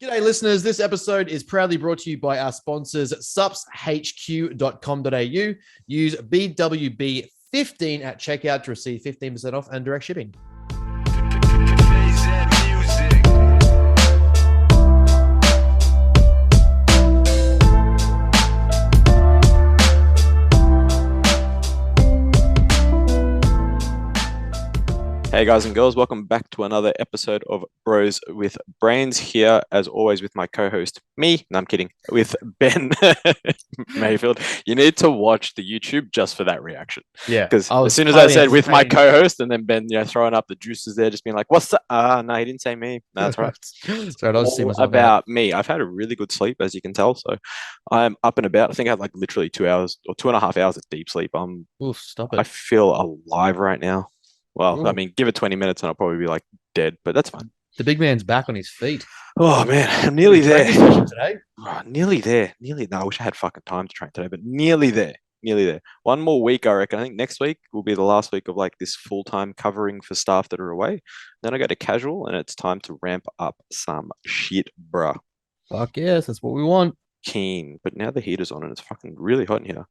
G'day, listeners. This episode is proudly brought to you by our sponsors, supshq.com.au. Use BWB15 at checkout to receive 15% off and direct shipping. Hey guys and girls, welcome back to another episode of Bros with Brains. Here, as always, with my co-host, me. No, I'm kidding. With Ben Mayfield. You need to watch the YouTube just for that reaction. Yeah, because as soon as I said with my co-host, and then Ben, throwing up the juices there, just being like, "What's that?" No, he didn't say me. No, that's right. Sorry, I was seeing myself about me. I've had a really good sleep, as you can tell. So I'm up and about. I think I had like literally 2 hours or 2.5 hours of deep sleep. Stop it. I feel alive right now. Well, Ooh. I mean, give it 20 minutes and I'll probably be like dead, but that's fine. The big man's back on his feet. Oh man, I'm nearly there. Today? Oh, nearly there. Nearly. No, I wish I had fucking time to train today, but nearly there. Nearly there. One more week, I reckon. I think next week will be the last week of like this full-time covering for staff that are away. Then I go to casual and it's time to ramp up some shit, bruh. Fuck yes, that's what we want. Keen. But now the heater's on and it's fucking really hot in here.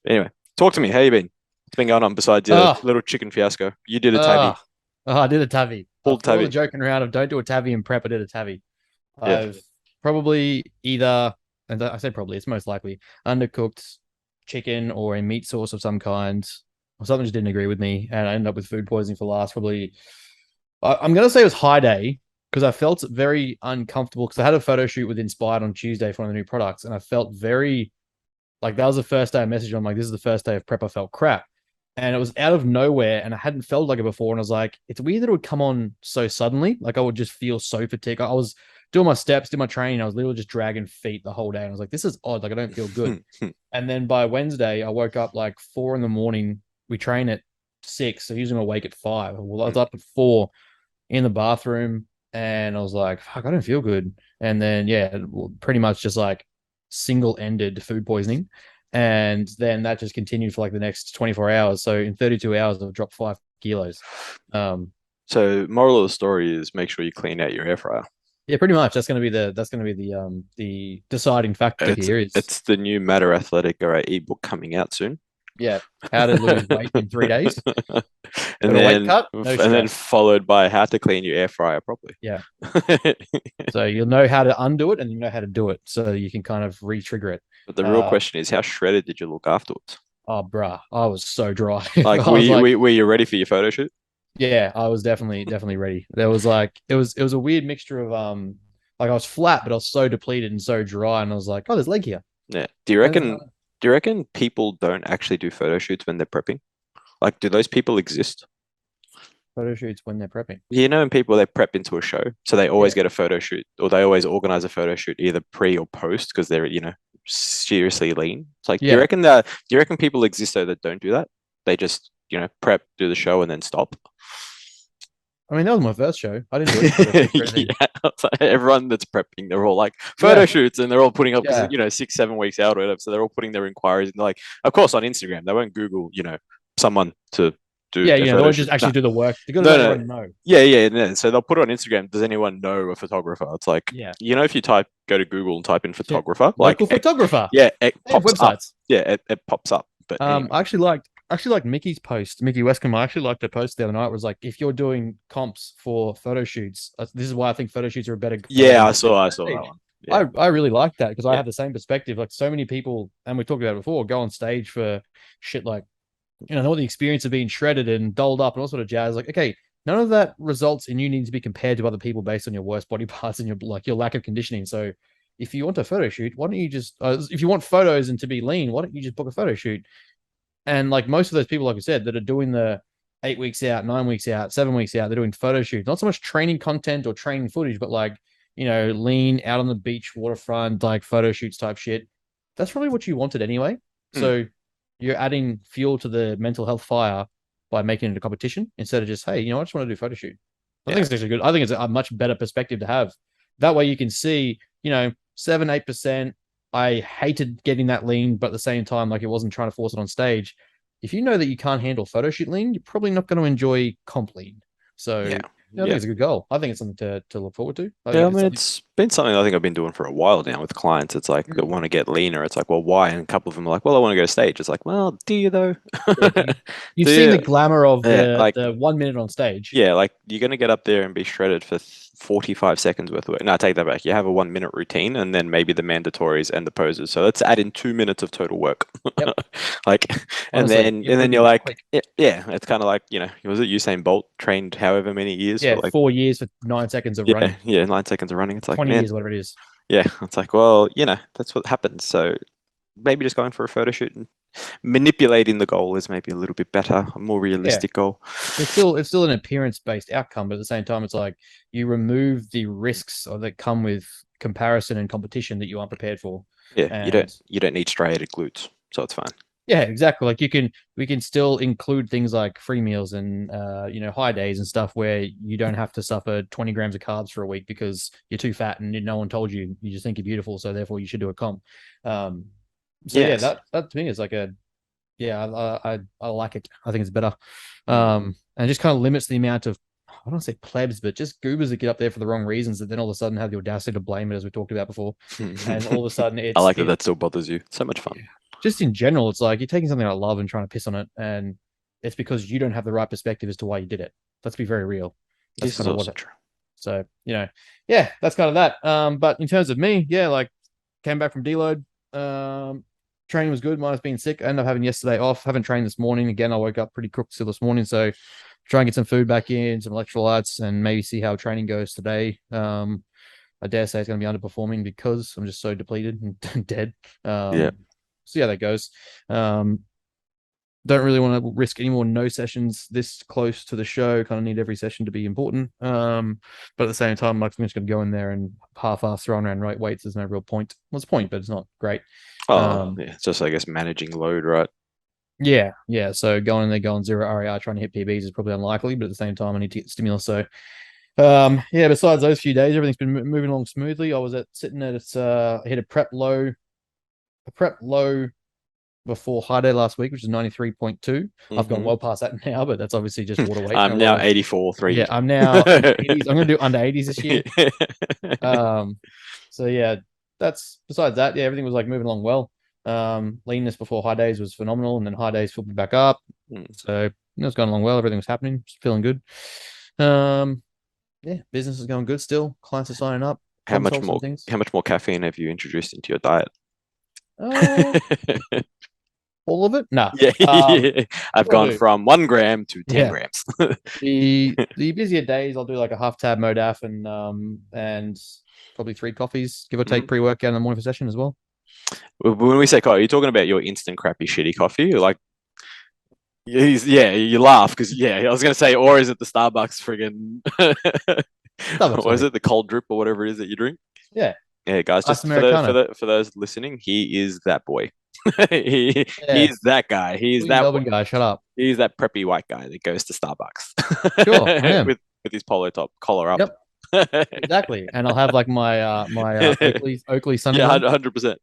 Anyway, talk to me. How you been? What's been going on besides your little chicken fiasco? You did a tabby. I did a tabby. Pulled tabby. Joking around of don't do a tabby in prep. I did a tabby. Yeah. I've probably either, and I say probably, it's most likely undercooked chicken or a meat sauce of some kind, or something just didn't agree with me, and I ended up with food poisoning for last. Probably, I'm gonna say it was high day because I felt very uncomfortable because I had a photo shoot with Inspired on Tuesday for one of the new products, and I felt very like that was the first day I messaged. I'm like, this is the first day of prep. I felt crap. And it was out of nowhere, and I hadn't felt like it before. And I was like, it's weird that it would come on so suddenly. Like I would just feel so fatigued. I was doing my steps, doing my training. I was literally just dragging feet the whole day. And I was like, this is odd. Like I don't feel good. And then by Wednesday, I woke up like 4 a.m. We train at 6. So usually I'm awake at 5. Well, I was up at 4 in the bathroom, and I was like, fuck, I don't feel good. And then, pretty much just like single-ended food poisoning. And then that just continued for like the next 24 hours. So in 32 hours, I've dropped 5 kilos. So moral of the story is make sure you clean out your air fryer. Yeah, pretty much. That's going to be the deciding factor here. It's the new Matter Athletic ebook coming out soon. Yeah, how to lose weight in 3 days. and then followed by how to clean your air fryer properly. Yeah. So you'll know how to undo it and you know how to do it, so you can kind of re-trigger it. But the real question is, how shredded did you look afterwards? Oh, bruh, I was so dry. Like, were you ready for your photo shoot? Yeah, I was definitely ready. There was like it was a weird mixture of like I was flat, but I was so depleted and so dry, and I was like, oh, there's leg here. Yeah. Do you reckon people don't actually do photo shoots when they're prepping? Like, do those people exist? Photo shoots when they're prepping. You know, when people they prep into a show, so they always get a photo shoot, or they always organize a photo shoot either pre or post because they're seriously lean. It's like, do you reckon people exist though that don't do that? They just prep, do the show, and then stop. I mean, that was my first show. I didn't do it. Everyone that's prepping, they're all like photo shoots, and they're all putting up 6-7 weeks out or whatever. So they're all putting their inquiries, and they're like, of course, on Instagram, they won't Google, someone to do. Yeah, they won't just actually do the work. They're gonna let everyone know. Yeah. So they'll put it on Instagram. Does anyone know a photographer? It's like, if you go to Google and type in photographer, local photographer. It pops up. Yeah, it pops up. But I actually liked Mickey's post. Mickey Westcombe. I actually liked her post the other night. It was like, if you're doing comps for photo shoots, this is why I think photo shoots are a better. Yeah, I saw that one. Yeah. I really liked that because I have the same perspective. Like so many people, and we talked about it before, go on stage for shit like, know the experience of being shredded and dolled up and all sort of jazz. Like, okay, none of that results in you needing to be compared to other people based on your worst body parts and your lack of conditioning. So if you want a photo shoot, why don't you just, if you want photos and to be lean, why don't you just book a photo shoot? And like most of those people, like I said, that are doing the 8 weeks out, 9 weeks out, 7 weeks out, they're doing photo shoots, not so much training content or training footage, but like, lean out on the beach, waterfront, like photo shoots type shit. That's probably what you wanted anyway. So you're adding fuel to the mental health fire by making it a competition instead of just, hey, I just want to do a photo shoot. I think it's actually good. I think it's a much better perspective to have. That way you can see, 7-8%. I hated getting that lean, but at the same time, like it wasn't trying to force it on stage. If you know that you can't handle photo shoot lean, you're probably not going to enjoy comp lean. So Yeah, I think Yeah. it's a good goal. I think it's something to look forward to. I Yeah, think I it's mean, something. it's been something I think I've been doing for a while now with clients. It's like they Mm. want to get leaner. It's like, well, why? And a couple of them are like, well, I want to go stage. It's like, well, do you though? Yeah, you've Do seen you? the glamour of Yeah, like, the 1 minute on stage. yeah, like you're gonna get up there and be shredded for 45 seconds worth of work. No, take that back. You have a 1 minute routine and then maybe the mandatories and the poses. So let's add in 2 minutes of total work. Yep. Like, and Honestly, then you're and then you're moving like, quick. yeah, yeah, it's kind of like, was it Usain Bolt trained however many years for Yeah, like, 4 years for 9 seconds of yeah, running, yeah, 9 seconds of running. It's like, 20 years, man, whatever it is. yeah, it's like, well, that's what happens. So maybe just going for a photo shoot and manipulating the goal is maybe a little bit better, a more Yeah, realistic goal. it's still an appearance based outcome, but at the same time, it's like you remove the risks that come with comparison and competition that you aren't prepared for. Yeah, you don't And you don't need striated glutes, so it's fine. yeah, exactly. Like we can still include things like free meals and high days and stuff where you don't have to suffer 20 grams of carbs for a week because you're too fat and no one told you. You just think you're beautiful, so therefore you should do a comp. Um, so yeah, Yes. that to me is like a yeah, I like it. I think it's better. Mm. And just kind of limits the amount of I don't want to say plebs, but just goobers that get up there for the wrong reasons that then all of a sudden have the audacity to blame it, as we talked about before. And all of a sudden I it's like that that still bothers you. So much fun. yeah. Just in general, it's like you're taking something I love and trying to piss on it, and it's because you don't have the right perspective as to why you did it. Let's be very real. That's This is kind of what also it. true. So yeah, that's kind of that. But in terms of me, yeah, like came back from deload. Training was good, minus being sick. I ended up having yesterday off. Haven't trained this morning. Again, I woke up pretty cooked still this morning, so try and get some food back in, some electrolytes, and maybe see how training goes today. I dare say it's going to be underperforming because I'm just so depleted and dead. Yeah. See how that goes. Um, don't really want to risk any more no sessions this close to the show. Kind of need every session to be important. But at the same time, like I'm just going to go in there and half-ass throwing around right weights. There's no real point. Well, it's a point, but it's not great. Oh, Um, yeah. It's just, I guess, managing load, right? yeah. So going in there, going zero RER, trying to hit PBs is probably unlikely. But at the same time, I need to get stimulus. So yeah. Besides those few days, everything's been moving along smoothly. I was sitting at I hit a prep low before high day last week, which is 93.2. I've gone Hmm. well past that now, but that's obviously just water weight. I'm now 84.3. Yeah, I'm now under 80s. I'm going to do under 80s this year. Um, so yeah, that's besides that. Yeah, everything was like moving along well. Leanness before high days was phenomenal, and then high days filled me back up. Mm. So it was going along well. Everything was happening. Just feeling good. Um, yeah, business is going good still. Clients are signing up. How Problem much solved some more things. how much more caffeine have you introduced into your diet? Uh, all of it? Nah. Yeah, yeah. I've What do I gone do? from 1 gram to 10 Yeah. grams. The busier days, I'll do like a half tab modaf and probably 3 coffees, give or take Mhm. pre-workout in the morning for session as well. When we say coffee, are you talking about your instant crappy shitty coffee? Like, yeah, you laugh because, yeah, I was going to say, or is it the Starbucks friggin', Starbucks or is coffee. it the cold drip or whatever it is that you drink? Yeah. Yeah, guys, Ice just for Americano. for those listening, he is that boy. Yeah. He's that guy. Sweet Melbourne guy, shut up. He's that preppy white guy that goes to Sure, I Starbucks am. with his polo top collar up. Yep, exactly. And I'll have like my Oakley sunnies Yeah, on. 100%.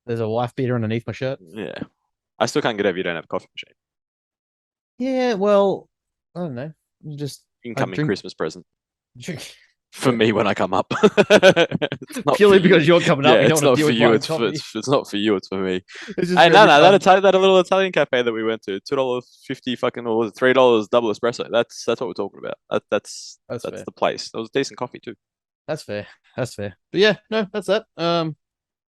There's a wife beater underneath my shirt. Yeah, I still can't get over you don't have a coffee machine. Yeah, well, I don't know. Just I Incoming drink Christmas present drink for me when I come up. It's not for purely you. because you're coming Yeah, up. You don't it's want to not deal for with you. buying coffee. It's not for you. It's for me. It's just Hey, for no, every no, time. that little Italian cafe that we went to, $2.50 fucking, or was it $3 double espresso? That's what we're talking about. That's That's fair. the place. That was decent coffee too. That's fair. That's fair. But yeah, no, that's that.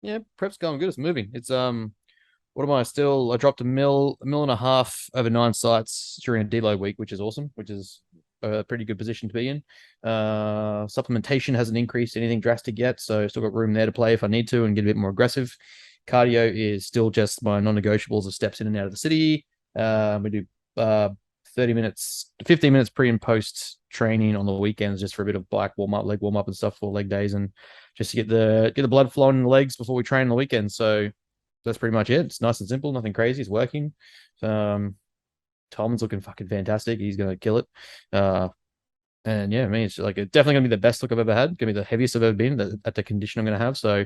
Yeah, prep's going good. It's moving. It's what am I still? I dropped a mil and a half over 9 sites during a deload week, which is awesome, which is a pretty good position to be in. Supplementation hasn't increased anything drastic yet, so still got room there to play if I need to and get a bit more aggressive. Cardio is still just my non-negotiables of steps in and out of the city. We do 30 minutes, 15 minutes pre and post training on the weekends just for a bit of bike warm up, leg warm up and stuff for leg days and just to get the blood flowing in the legs before we train on the weekend. So that's pretty much it. It's nice and simple, nothing crazy. It's working. Tom's looking fucking fantastic. He's gonna kill it. And yeah, I mean, it's like it's definitely gonna be the best look I've ever had. Gonna be the heaviest I've ever been at the condition I'm gonna have. So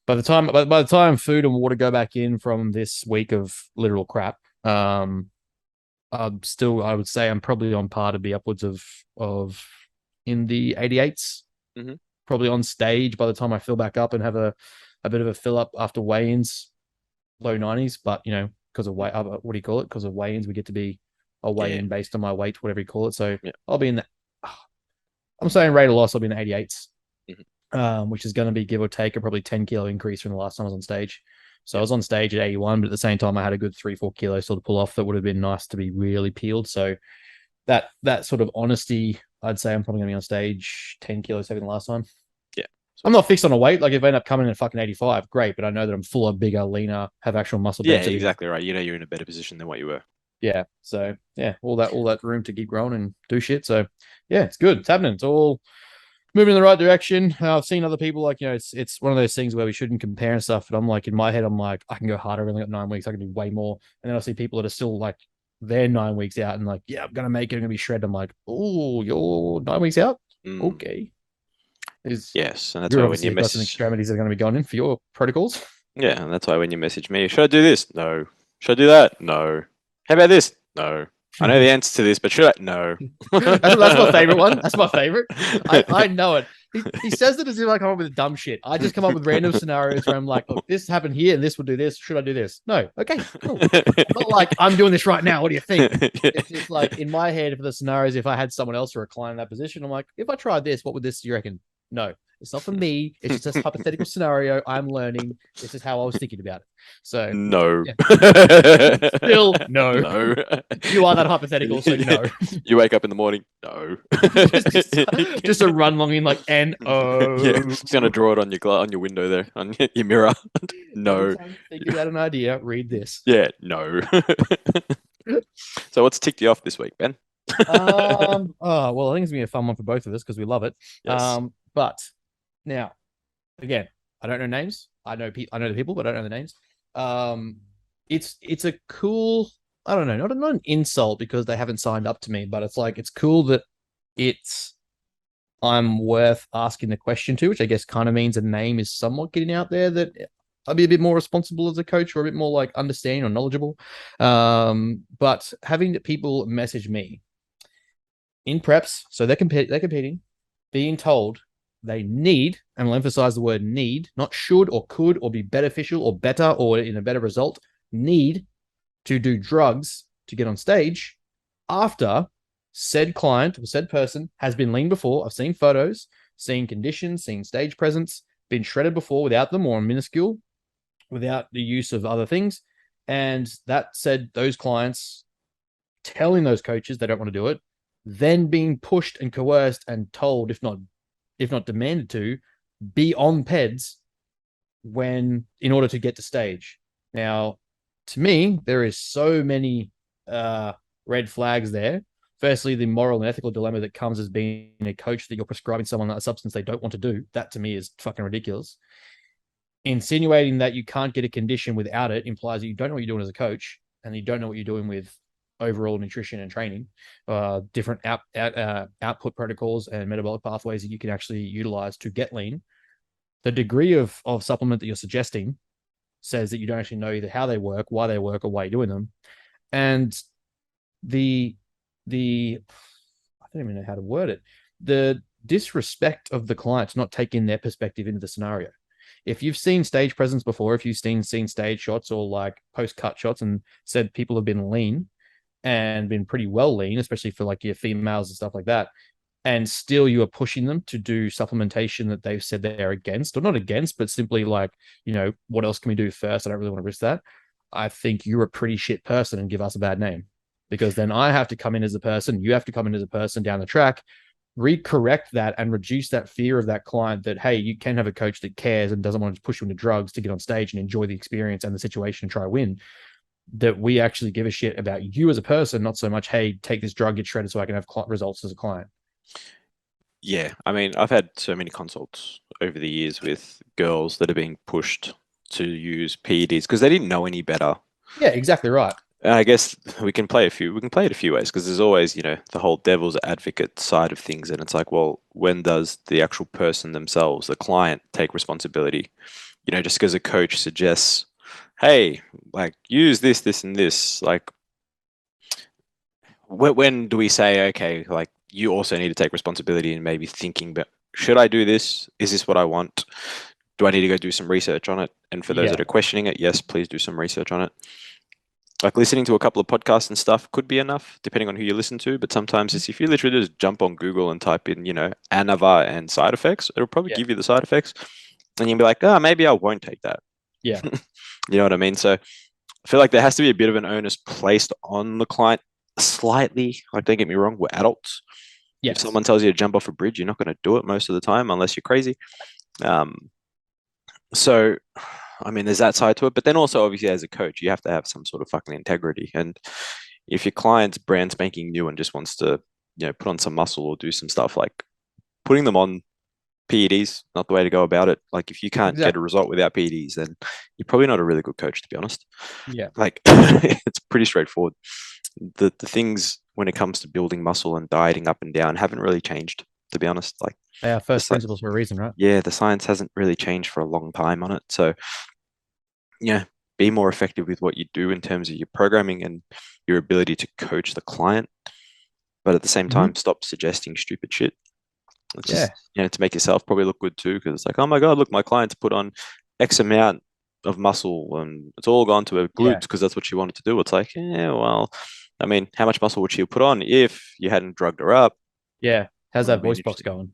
by the time food and water go back in from this week of literal crap, Still, I would say I'm probably on par to be upwards of in the 88s. Hmm. Probably on stage by the time I fill back up and have a bit of a fill up after weigh-ins, low 90s. But because of weight, what do you call it? Because of weigh-ins, we get to be a Yeah, weigh-in based on my weight, whatever you call it. So yeah. I'll be in the. I'm saying rate of loss. I'll be in the 88s, Hmm. which is going to be give or take a probably 10 kilo increase from the last time I was on stage. So I Yeah, was on stage at 81, but at the same time, I had a good 3-4 kilos still to pull off. That would have been nice to be really peeled. So that sort of honesty, I'd say I'm probably going to be on stage 10 kilos heavier than last time. yeah. So I'm not fixed on a weight. Like if I end up coming in at fucking 85, great. But I know that I'm fuller, bigger, leaner, have actual muscle yeah, density. exactly right. You know, you're in a better position than what you were. Yeah. So yeah, all that room to keep growing and do shit. So yeah, it's good. It's happening. It's all moving in the right direction. I've seen other people like it's one of those things where we shouldn't compare and stuff. But I'm like in my head, I'm like I can go harder. I've only got 9 weeks. I can do way more. And then I see people that are still like they're 9 weeks out and like yeah, I'm gonna make it. I'm gonna be shredded. I'm like oh, you're 9 weeks out. Mm. Okay. Is Yes, and that's you're why when obviously you the person in message, extremities that are going to be going in for your protocols. yeah, and that's why when you message me, should I do this? No. Should I do that? No. How about this? No. I know the answer to this, but should I? No. That's my favorite one. That's my favorite. I know it. He says it as if I come up with dumb shit. I just come up with random scenarios where I'm like, look, this happened here and this would do this. Should I do this? No. Okay, cool. I'm not like I'm doing this right now. What do you think? It's just like in my head for the scenarios, if I had someone else or a client in that position, I'm like, if I tried this, what would this do you reckon? No, it's not for me. It's just a hypothetical scenario. I'm learning. This is how I was thinking about it. So No. yeah. Still no. No. You are that hypothetical, so no. You wake up in the morning. No. just a run long in like Yeah, N-O. just gonna draw it on on your window there, on your mirror. Every No. time you think you had an idea, read this. Yeah, no. So what's ticked you off this week, Ben? Oh well, I think it's gonna be a fun one for both of us because we love it. Yes. But now again, I don't know names. I know the people, but I don't know the names. Um, it's a cool. I don't know, not an insult because they haven't signed up to me, but it's like it's cool that it's I'm worth asking the question to, which I guess kind of means a name is somewhat getting out there that I'll be a bit more responsible as a coach or a bit more like understanding or knowledgeable. But having people message me in preps, so they're competing, being told they need, and I'll emphasize the word need, not should or could or be beneficial or better or in a better result, need to do drugs to get on stage after said client or said person has been lean before. I've seen photos, seen conditions, seen stage presence, been shredded before without them or minuscule, without the use of other things. And that said, those clients telling those coaches they don't want to do it, then being pushed and coerced and told, if not demanded to, be on PEDs when in order to get to stage. Now, to me, there is so many red flags there. Firstly, the moral and ethical dilemma that comes as being a coach that you're prescribing someone a substance they don't want to do. That to me is fucking ridiculous. Insinuating that you can't get a condition without it implies that you don't know what you're doing as a coach and you don't know what you're doing with overall nutrition and training, different output protocols and metabolic pathways that you can actually utilize to get lean. The degree of supplement that you're suggesting says that you don't actually know either how they work, or why you're doing them. And the I don't even know how to word it. The disrespect of the clients not taking their perspective into the scenario. If you've seen stage presence before, if you've seen stage shots or like post cut shots and said people have been lean and been pretty well lean, especially for like your females and stuff like that, and still you are pushing them to do supplementation that they've said they're against, or not against, but simply like, what else can we do first? I don't really want to risk that. I think you're a pretty shit person and give us a bad name because then I have to come in as a person, you have to come in as a person down the track, recorrect that and reduce that fear of that client that, hey, you can have a coach that cares and doesn't want to push you into drugs to get on stage and enjoy the experience and the situation and try to win. That we actually give a shit about you as a person, not so much, hey, take this drug, get shredded so I can have results as a client. Yeah, I mean, I've had so many consults over the years with girls that are being pushed to use PEDs because they didn't know any better. Yeah, exactly right. And I guess we can play it a few ways because there's always, the whole devil's advocate side of things. And it's like, well, when does the actual person themselves, the client, take responsibility? Just because a coach suggests, hey, like use this, this, and this, like when do we say, okay, like you also need to take responsibility and maybe thinking, but should I do this? Is this what I want? Do I need to go do some research on it? And for those that Yeah. are questioning it, yes, please do some research on it. Like listening to a couple of podcasts and stuff could be enough, depending on who you listen to. But sometimes it's if you literally just jump on Google and type in, Anava and side effects, it'll probably Yeah. give you the side effects. And you'll be like, oh, maybe I won't take that. Yeah. You know what I mean? So I feel like there has to be a bit of an onus placed on the client slightly. Like, don't get me wrong, we're adults. If Yes. someone tells you to jump off a bridge, you're not going to do it most of the time unless you're crazy. Um, so, I mean, there's that side to it. But then also, obviously, as a coach, you have to have some sort of fucking integrity. And if your client's brand spanking new and just wants to, put on some muscle or do some stuff, like putting them on PEDs, not the way to go about it. Like, if you can't get a Exactly. result without PEDs, then you're probably not a really good coach, to be honest. Yeah. Like, it's pretty straightforward. The things when it comes to building muscle and dieting up and down haven't really changed, to be honest. Like, They are the first sci- principles for a reason, right? yeah, the science hasn't really changed for a long time on it. So, yeah, be more effective with what you do in terms of your programming and your ability to coach the client. But at the same Hmm. time, stop suggesting stupid shit. It's Yeah. just, to make yourself probably look good too. Because it's like, oh my God, look, my client's put on X amount of muscle and it's all gone to her glutes Yeah. because that's what she wanted to do. It's like, yeah, well, I mean, how much muscle would she have put on if you hadn't drugged her up? Yeah. How's Would that have been voice box interesting. going?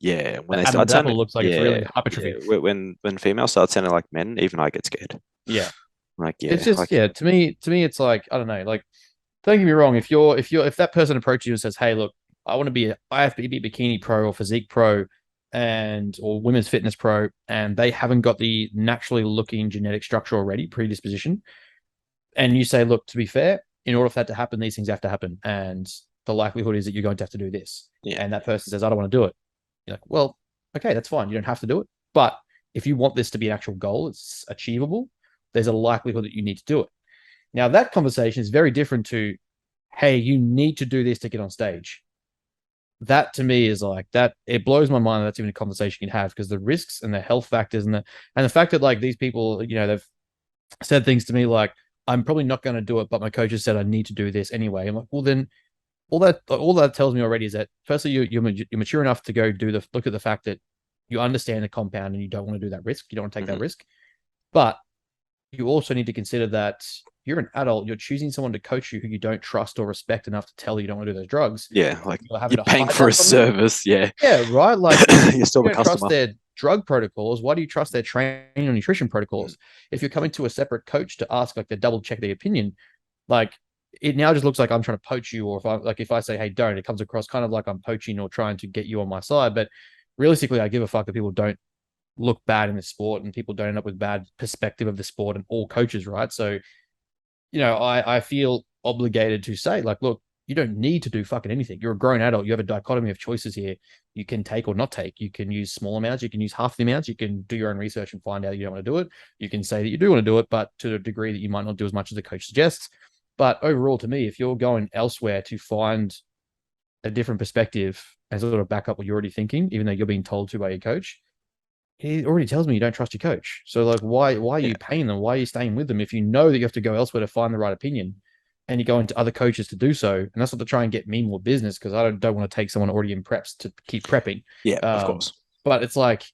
Yeah, when That they start Adam's apple sounding, looks like it's yeah, really hypertrophy. yeah, when females start sounding like men, even I get scared. Yeah. Like, It's yeah, just like, to me it's like I don't know, like don't get me wrong, if that person approaches you and says, "Hey, look, I have to be bikini pro or physique pro and or women's fitness pro," and they haven't got the naturally looking genetic structure already, predisposition, and you say, "Look, to be fair, in order for that to happen, these things have to happen, and the likelihood is that you're going to have to do this," yeah, and that person says, "I don't want to do it," you're like, "Well, okay, that's fine. You don't have to do it, but if you want this to be an actual goal, it's achievable. There's a likelihood that you need to do it." Now, that conversation is very different to, hey, you need to do this to get on stage. That to me is like that. It blows my mind that that's even a conversation you can have because the risks and the health factors and the fact that like these people, they've said things to me like, I'm probably not going to do it, but my coach has said I need to do this anyway. I'm like, well, then all that tells me already is that firstly you're mature enough to go do the look at the fact that you understand the compound and you don't want to do that risk. You don't want to take that hmm risk, but you also need to consider that you're an adult. You're choosing someone to coach you who you don't trust or respect enough to tell you don't want to do those drugs. yeah. Like You're having you're to paying hide for a that from them. service. Yeah, Yeah, right. Like you're if still you the don't trust customer. their drug protocols, why do you trust their training or nutrition Mm. protocols? If you're coming to a separate coach to ask, like, to double check their opinion, like it now just looks like I'm trying to poach you, or if I say, hey, don't, it comes across kind of like I'm poaching or trying to get you on my side. But realistically, I give a fuck that people don't look bad in the sport and people don't end up with bad perspective of the sport and all coaches, right? So I feel obligated to say, like, look, you don't need to do fucking anything. You're a grown adult. You have a dichotomy of choices here. You can take or not take. You can use small amounts. You can use half the amounts. You can do your own research and find out you don't want to do it. You can say that you do want to do it, but to a degree that you might not do as much as the coach suggests. But overall, to me, if you're going elsewhere to find a different perspective and sort of back up what you're already thinking, even though you're being told to by your coach, he already tells me you don't trust your coach. So like, why are Yeah, you paying them? Why are you staying with them if you know that you have to go elsewhere to find the right opinion, and you go into other coaches to do so? And that's what to try and get me more business because I don't want to take someone already in preps to keep prepping. yeah, of Um, course. but it's like,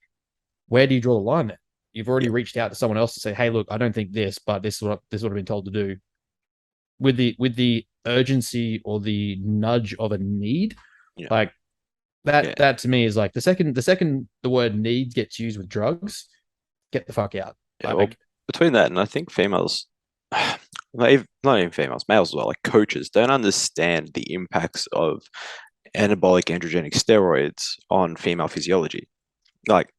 where do you draw the line there? You've already Yeah, reached out to someone else to say, hey, look, I don't think this, but this is what I've been told to do. With the urgency or the nudge of a need, yeah, like that yeah, that to me is like the second the word needs gets used with drugs, get the fuck out. yeah. Well, Like, between that and I think females, not even females, males as well, like coaches don't understand the impacts of anabolic androgenic steroids on female physiology. Like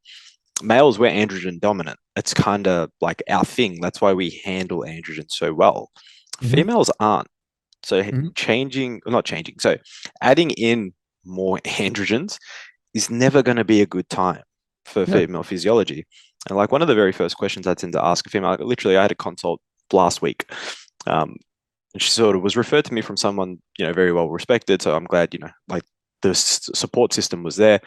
males, we're androgen dominant. It's kind of like our thing. That's why we handle androgen so well. mhm, Females aren't. So mhm, changing, not changing, so adding in more androgens is never going to be a good time for no, female physiology. And like one of the very first questions I tend to ask a female, like literally, I had a consult last week. Um, and she sort of was referred to me from someone, very well respected. So I'm glad, like the support system was there.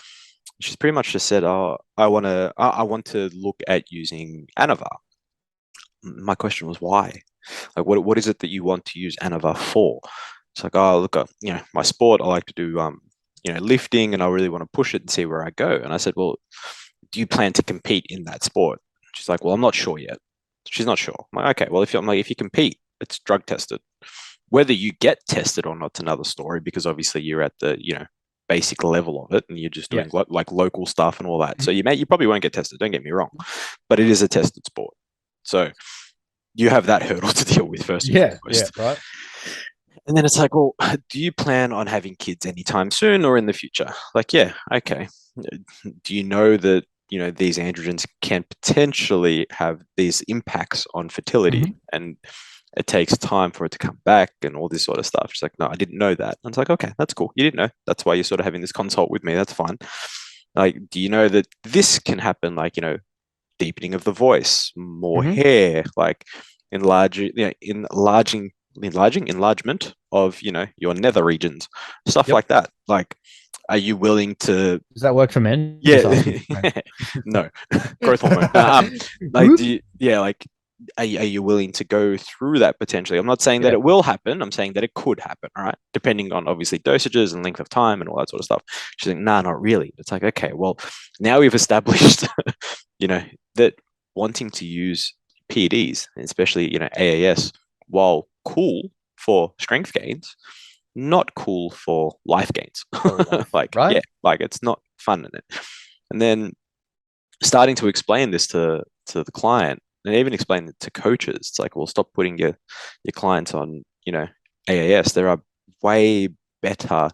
She's pretty much just said, "Oh, I want to look at using Anavar." My question was why? Like, what is it that you want to use Anavar for? It's like, oh, look, my sport, I like to do, lifting, and I really want to push it and see where I go. And I said, well, do you plan to compete in that sport? She's like, well, I'm not sure yet. She's not sure. I'm like, okay, well, if you compete, it's drug tested. Whether you get tested or not's another story, because obviously you're at the, basic level of it and you're just Yeah. doing like local stuff and all that. So Mhm. you probably won't get tested, don't get me wrong, but it is a tested sport. So you have that hurdle to deal with first and Yeah. Yeah. foremost. Right. And then it's like, well, do you plan on having kids anytime soon or in the future? Like, yeah, okay. Do you know that, these androgens can potentially have these impacts on fertility, Hmm. and it takes time for it to come back and all this sort of stuff? She's like, no, I didn't know that. And it's like, okay, that's cool. You didn't know. That's why you're sort of having this consult with me. That's fine. Like, do you know that this can happen? Like, deepening of the voice, more Hmm. hair, like enlargement of your nether regions, stuff Yep. like that. Like, are you willing to? Does that work for men? Just Yeah, asking. Right. no, growth hormone. Like, Whoop. yeah, like, are you willing to go through that potentially? I'm not saying that Yeah. it will happen. I'm saying that it could happen, all right? Depending on obviously dosages and length of time and all that sort of stuff. She's like, nah, not really. It's like, okay, well, now we've established, you know, that wanting to use PEDs, especially, AAS, while cool for strength gains, not cool for life gains. For life. Like, Right. yeah, like it's not fun in it. And then starting to explain this to the client, and even explain it to coaches. It's like, well, stop putting your clients on, AAS. There are way better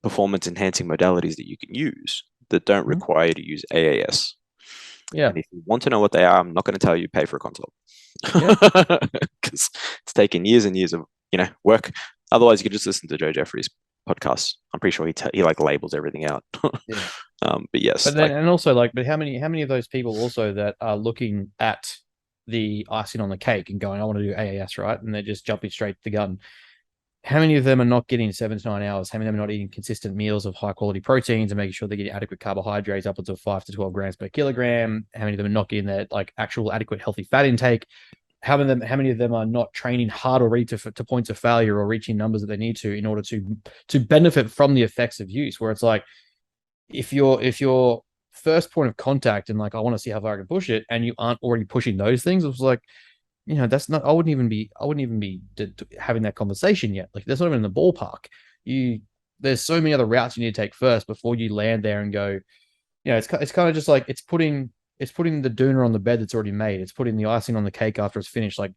performance enhancing modalities that you can use that don't Mhm. require you to use AAS. Yeah. And if you want to know what they are, I'm not going to tell you pay for a consult, Yeah. because it's taken years and years of work. Otherwise, you could just listen to Joe Jeffrey's podcast. I'm pretty sure he like labels everything out. Yeah. But yes, But then, like, and also like, but how many of those people also that are looking at the icing on the cake and going, I want to do AAS, right? And they're just jumping straight to the gun. How many of them are not getting 7 to 9 hours? How many of them are not eating consistent meals of high quality proteins and making sure they're getting adequate carbohydrates upwards of 5 to 12 grams per kilogram? How many of them are not getting that like actual adequate healthy fat intake? How many of them are not training hard already to points of failure or reaching numbers that they need to in order to benefit from the effects of use? Where it's like, if your first point of contact and like I want to see how far I can push it, and you aren't already pushing those things, it was like, that's not. I wouldn't even be having that conversation yet. Like that's not even in the ballpark. You There's so many other routes you need to take first before you land there and go. It's kind of just like it's putting the doona on the bed that's already made. It's putting the icing on the cake after it's finished. Like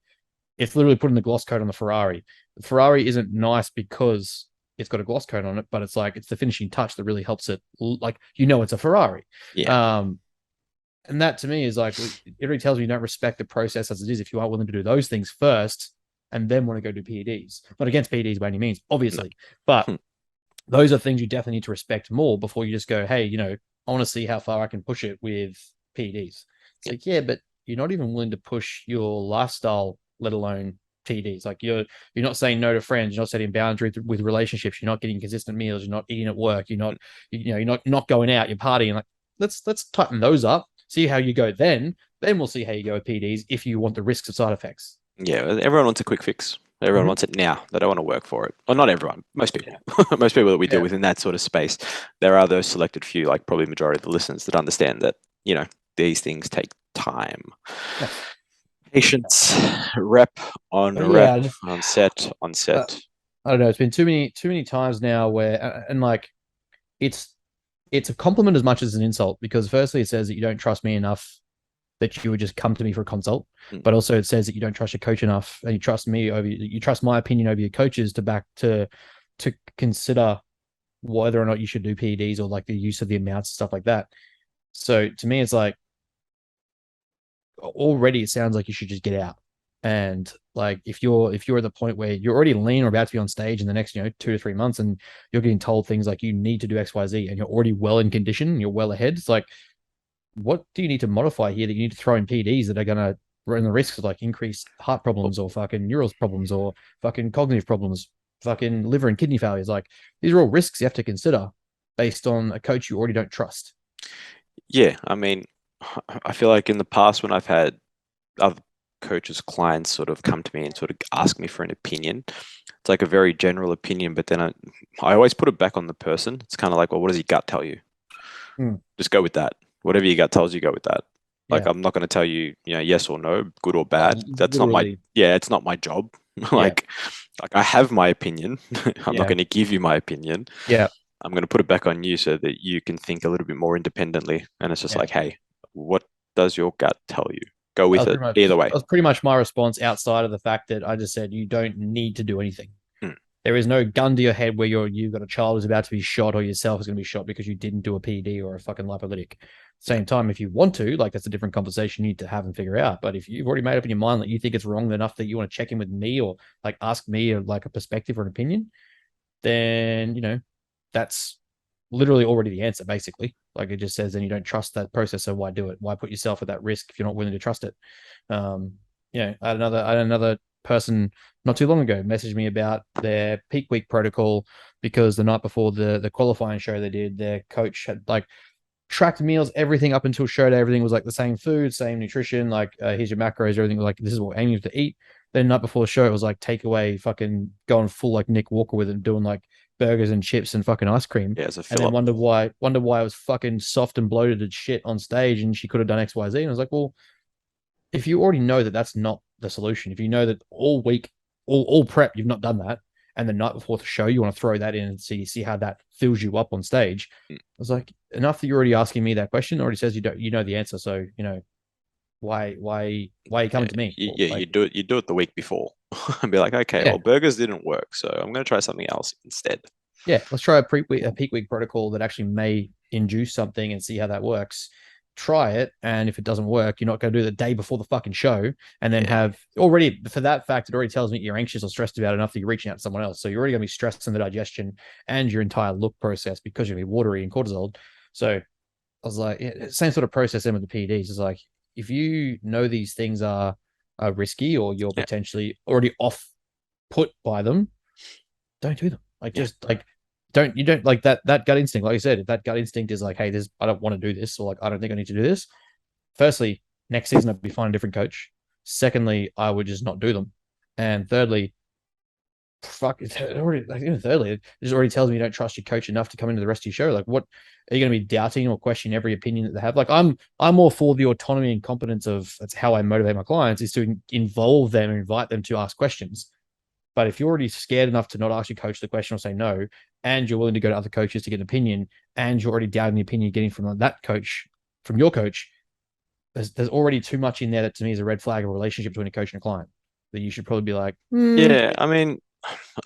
it's literally putting the gloss coat on the Ferrari. The Ferrari isn't nice because it's got a gloss coat on it, but it's like it's the finishing touch that really helps it. Like it's a Ferrari. yeah, Um, and that to me is like it really tells me you don't respect the process as it is if you are willing to do those things first and then want to go do PEDs. Not against PEDs by any means, no. obviously, but Hmm. those are things you definitely need to respect more before you just go, hey, I want to see how far I can push it with PEDs. It's Yeah, like, yeah, but you're not even willing to push your lifestyle, let alone PEDs. Like you're not saying no to friends, you're not setting boundaries with relationships, you're not getting consistent meals, you're not eating at work, you're not going out, you're partying. Like let's tighten those up, see how you go then we'll see how you go with PEDs if you want the risks of side effects. yeah. Everyone wants a quick fix. Everyone Mm-hmm. wants it now. They don't want to work for it. Well, not everyone. Most people. Yeah. Most people that we deal Yeah. with in that sort of space. There are those selected few, like probably majority of the listeners, that understand that these things take time. Yes. Patience, rep on But rep, yeah, I just on set, on uh, set. I don't know. It's been too many times now where and like it's it's a compliment as much as an insult because firstly it says that you don't trust me enough that you would just come to me for a consult, Mm. but also it says that you don't trust your coach enough and you trust my opinion over your coaches to consider whether or not you should do PEDs or like the use of the amounts and stuff like that. So to me, it's like already it sounds like you should just get out. And like if you're at the point where you're already lean or about to be on stage in the next 2 to 3 months, and you're getting told things like you need to do XYZ, and you're already well in condition, and you're well ahead. It's like, what do you need to modify here that you need to throw in PDs that are gonna run the risks of like increased heart Well, problems or fucking neural problems or fucking cognitive problems, fucking liver and kidney failures? Like these are all risks you have to consider based on a coach you already don't trust. yeah, I mean, I feel like in the past when I've had other coaches' clients sort of come to me and sort of ask me for an opinion. It's like a very general opinion, but then I always put it back on the person. It's kind of like, well, what does your gut tell you? Hmm. Just go with that. Whatever your gut tells you, go with that. Like Yeah. I'm not going to tell you, yes or no, good or bad. That's not my Literally. yeah, it's not my job. Yeah. like like I have my opinion. I'm not Yeah. going to give you my opinion. Yeah. I'm going to put it back on you so that you can think a little bit more independently. And it's just Yeah. like, hey, what does your gut tell you? Go That with was it pretty much either that way. was pretty much my response outside of the fact that I just said you don't need to do anything. Mm, There is no gun to your head where you've got a child who's about to be shot or yourself is going to be shot because you didn't do a PED or a fucking lipolytic. yeah, Same time, if you want to, like that's a different conversation you need to have and figure out. But if you've already made up in your mind that you think it's wrong enough that you want to check in with me or like ask me or like a perspective or an opinion, then that's literally already the answer, basically. Like it just says then you don't trust that process, so why do it? Why put yourself at that risk if you're not willing to trust it? Um, I had another person not too long ago message me about their peak week protocol because the night before the qualifying show they did, their coach had like tracked meals, everything up until show day, everything was like the same food, same nutrition, like here's your macros, everything was like this is what we're aiming to eat. Then night before the show, it was like takeaway, fucking going full like Nick Walker with it, doing like burgers and chips and fucking ice cream, yeah, as a and fill then up. wonder why it was fucking soft and bloated and shit on stage, and she could have done X Y Z. And I was like, well, if you already know that that's not the solution, if you know that all week, all prep, you've not done that, and the night before the show, you want to throw that in and see how that fills you up on stage. Mm, I was like, enough that you're already asking me that question already says you know the answer. So why are you yeah, coming to me? yeah, Like, you do it the week before and be like, okay, yeah, well, burgers didn't work, so I'm going to try something else instead. yeah, let's try a peak week protocol that actually may induce something and see how that works. Try it, and if it doesn't work, you're not going to do the day before the fucking show, and then Yeah, have already for that fact, it already tells me you're anxious or stressed about it enough that you're reaching out to someone else. So you're already going to be stressed in the digestion and your entire look process because you're going to be watery and cortisol. So I was like, yeah, same sort of process then with the PEDs. Is like if you know these things are risky or you're yeah, potentially already off put by them, don't do them. Like yeah, just like don't like that gut instinct. Like I said, if that gut instinct is like, hey, this I don't want to do this, or like I don't think I need to do this. Firstly, next season I'd be finding a different coach. Secondly, I would just not do them. And thirdly, fuck it already like even thirdly, it just already tells me you don't trust your coach enough to come into the rest of your show. Like what are you gonna be doubting or questioning every opinion that they have? Like I'm all for the autonomy and competence of that's how I motivate my clients is to involve them and invite them to ask questions. But if you're already scared enough to not ask your coach the question or say no, and you're willing to go to other coaches to get an opinion, and you're already doubting the opinion you're getting from that coach, from your coach, there's already too much in there that to me is a red flag of a relationship between a coach and a client. That you should probably be like, yeah. I mean,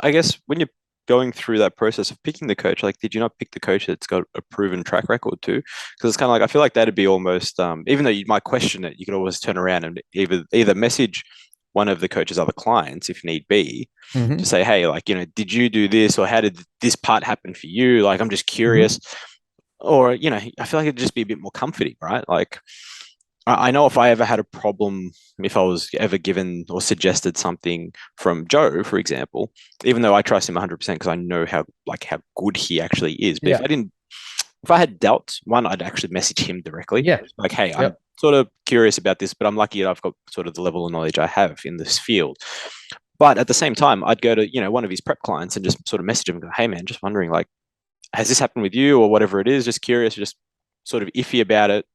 I guess when you're going through that process of picking the coach, like, did you not pick the coach that's got a proven track record too? Because it's kind of like I feel like that'd be almost, even though you might question it, you could always turn around and either message one of the coach's other clients if need be mm-hmm, to say, hey, like, did you do this or how did this part happen for you? Like, I'm just mm-hmm. curious. Or, I feel like it'd just be a bit more comforting, right? Like, I know if I ever had a problem, if I was ever given or suggested something from Joe, for example, even though I trust him 100% because I know how good he actually is. But Yeah, if I had doubts, one, I'd actually message him directly, yeah, like, hey, I'm yep, sort of curious about this, but I'm lucky that I've got sort of the level of knowledge I have in this field. But at the same time, I'd go to, one of his prep clients and just sort of message him and go, hey, man, just wondering, like, has this happened with you or whatever it is? Just curious, just sort of iffy about it.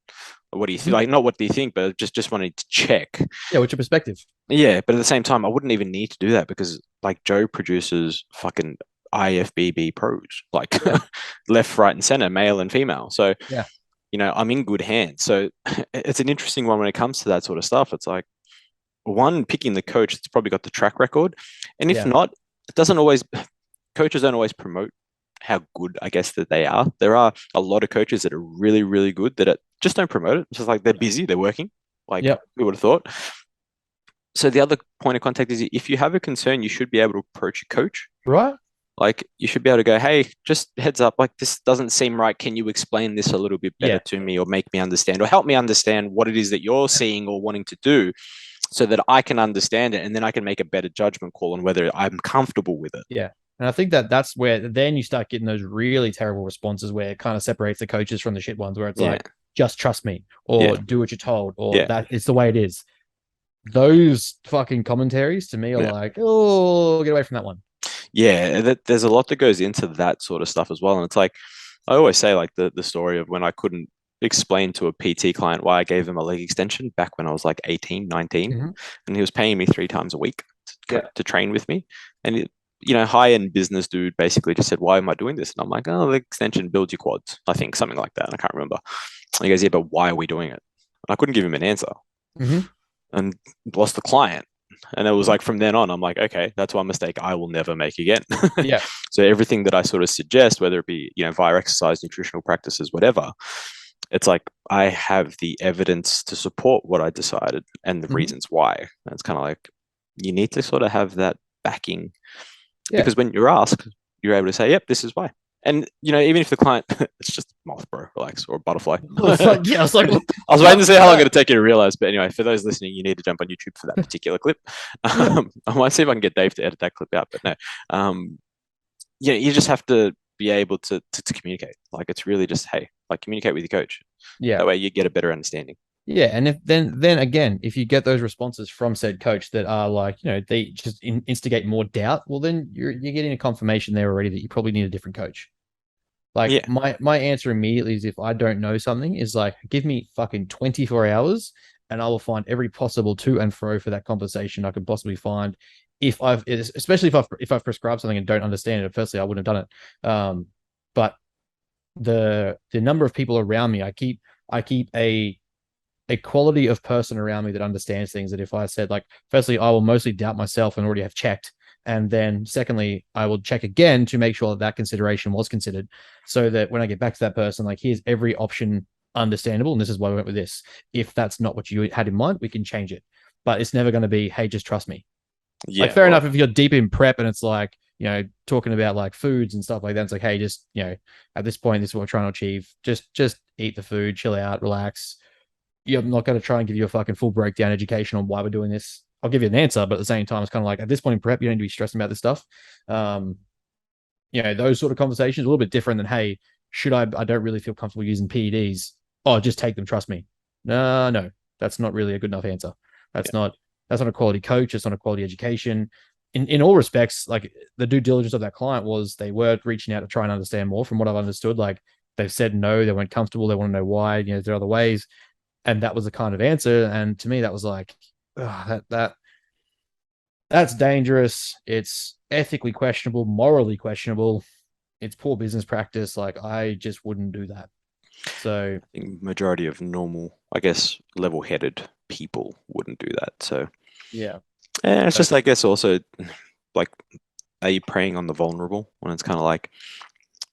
What do you think? mm-hmm. Like, not what do you think, but just wanting to check. Yeah. What's your perspective? Yeah, but at the same time, I wouldn't even need to do that because like Joe produces fucking IFBB pros, like Yeah, left, right, and center, male and female. So, yeah, I'm in good hands. So it's an interesting one when it comes to that sort of stuff. It's like one, picking the coach that's probably got the track record. And if yeah, not, it doesn't always, coaches don't always promote how good I guess that they are. There are a lot of coaches that are really, really good that just don't promote it. It's just like they're busy, they're working. Like yep, we would have thought. So the other point of contact is if you have a concern, you should be able to approach your coach. right, Like you should be able to go, hey, just heads up, like this doesn't seem right. Can you explain this a little bit better yeah, to me or make me understand or help me understand what it is that you're seeing or wanting to do so that I can understand it and then I can make a better judgment call on whether I'm comfortable with it. yeah. And I think that that's where then you start getting those really terrible responses where it kind of separates the coaches from the shit ones, where it's Yeah. like, just trust me, Yeah. or do what you're told, or Yeah. that it's the way it is. those fucking commentaries to me are Yeah. like, oh, get away from that one. Yeah, there's a lot that goes into that sort of stuff as well. And it's like, I always say, like, the story of when I couldn't explain to a PT client why I gave him a leg extension back when I was like 18, 19, Mm-hmm. and he was paying me 3 times a week Yeah. to train with me. And, high-end business dude basically just said, why am I doing this? And I'm like, oh, leg extension builds your quads. I think something like that. I can't remember. And he goes, yeah, but why are we doing it? I couldn't give him an answer Mm-hmm. and lost the client. And it was like from then on, I'm like, okay, that's one mistake I will never make again. Yeah. So everything that I sort of suggest, whether it be, via exercise, nutritional practices, whatever, it's like I have the evidence to support what I decided and the Mm-hmm. reasons why. And it's kind of like you need to sort of have that backing Yeah. because when you're asked, you're able to say, yep, this is why. And even if the client, it's just a moth, bro, relax, or a butterfly. I was like, yeah, I was like, I what the was waiting to fuck see was how long that? it'd take you to realize. But anyway, for those listening, you need to jump on YouTube for that particular clip. I might see if I can get Dave to edit that clip out, but no. You just have to be able to communicate. Like it's really just, hey, like communicate with your coach. Yeah. That way you get a better understanding. Yeah, and if then again, if you get those responses from said coach that are like, they just instigate more doubt, well, then you're getting a confirmation there already that you probably need a different coach. Like Yeah. my answer immediately is if I don't know something is like give me fucking 24 hours and I will find every possible to and fro for that conversation I could possibly find if especially if I've prescribed something and don't understand it. Firstly, I wouldn't have done it. But the number of people around me, I keep a quality of person around me that understands things that if I said like, firstly, I will mostly doubt myself and already have checked. And then secondly, I will check again to make sure that that consideration was considered so that when I get back to that person, like here's every option understandable. And this is why we went with this. If that's not what you had in mind, we can change it. But it's never going to be, hey, just trust me. Like Yeah. fair Well, enough if you're deep in prep and it's like, talking about like foods and stuff like that. It's like, hey, just, at this point, this is what we're trying to achieve. Just eat the food, chill out, relax. I'm not going to try and give you a fucking full breakdown education on why we're doing this. I'll give you an answer, but at the same time, it's kind of like at this point in prep, you don't need to be stressing about this stuff. Um, those sort of conversations a little bit different than, hey, should I don't really feel comfortable using PEDs. Oh, just take them, trust me. No, that's not really a good enough answer. yeah. That's not that's not a quality coach, it's not a quality education. In all respects, like the due diligence of that client was they were reaching out to try and understand more from what I've understood. Like they've said no, they weren't comfortable, they want to know why, there are other ways. And that was the kind of answer. And to me, that was like, that's dangerous. It's ethically questionable, morally questionable. It's poor business practice. Like I just wouldn't do that. So I think majority of normal, I guess, level-headed people wouldn't do that. So, yeah, it's but just, I guess, also like, are you preying on the vulnerable when it's kind of like,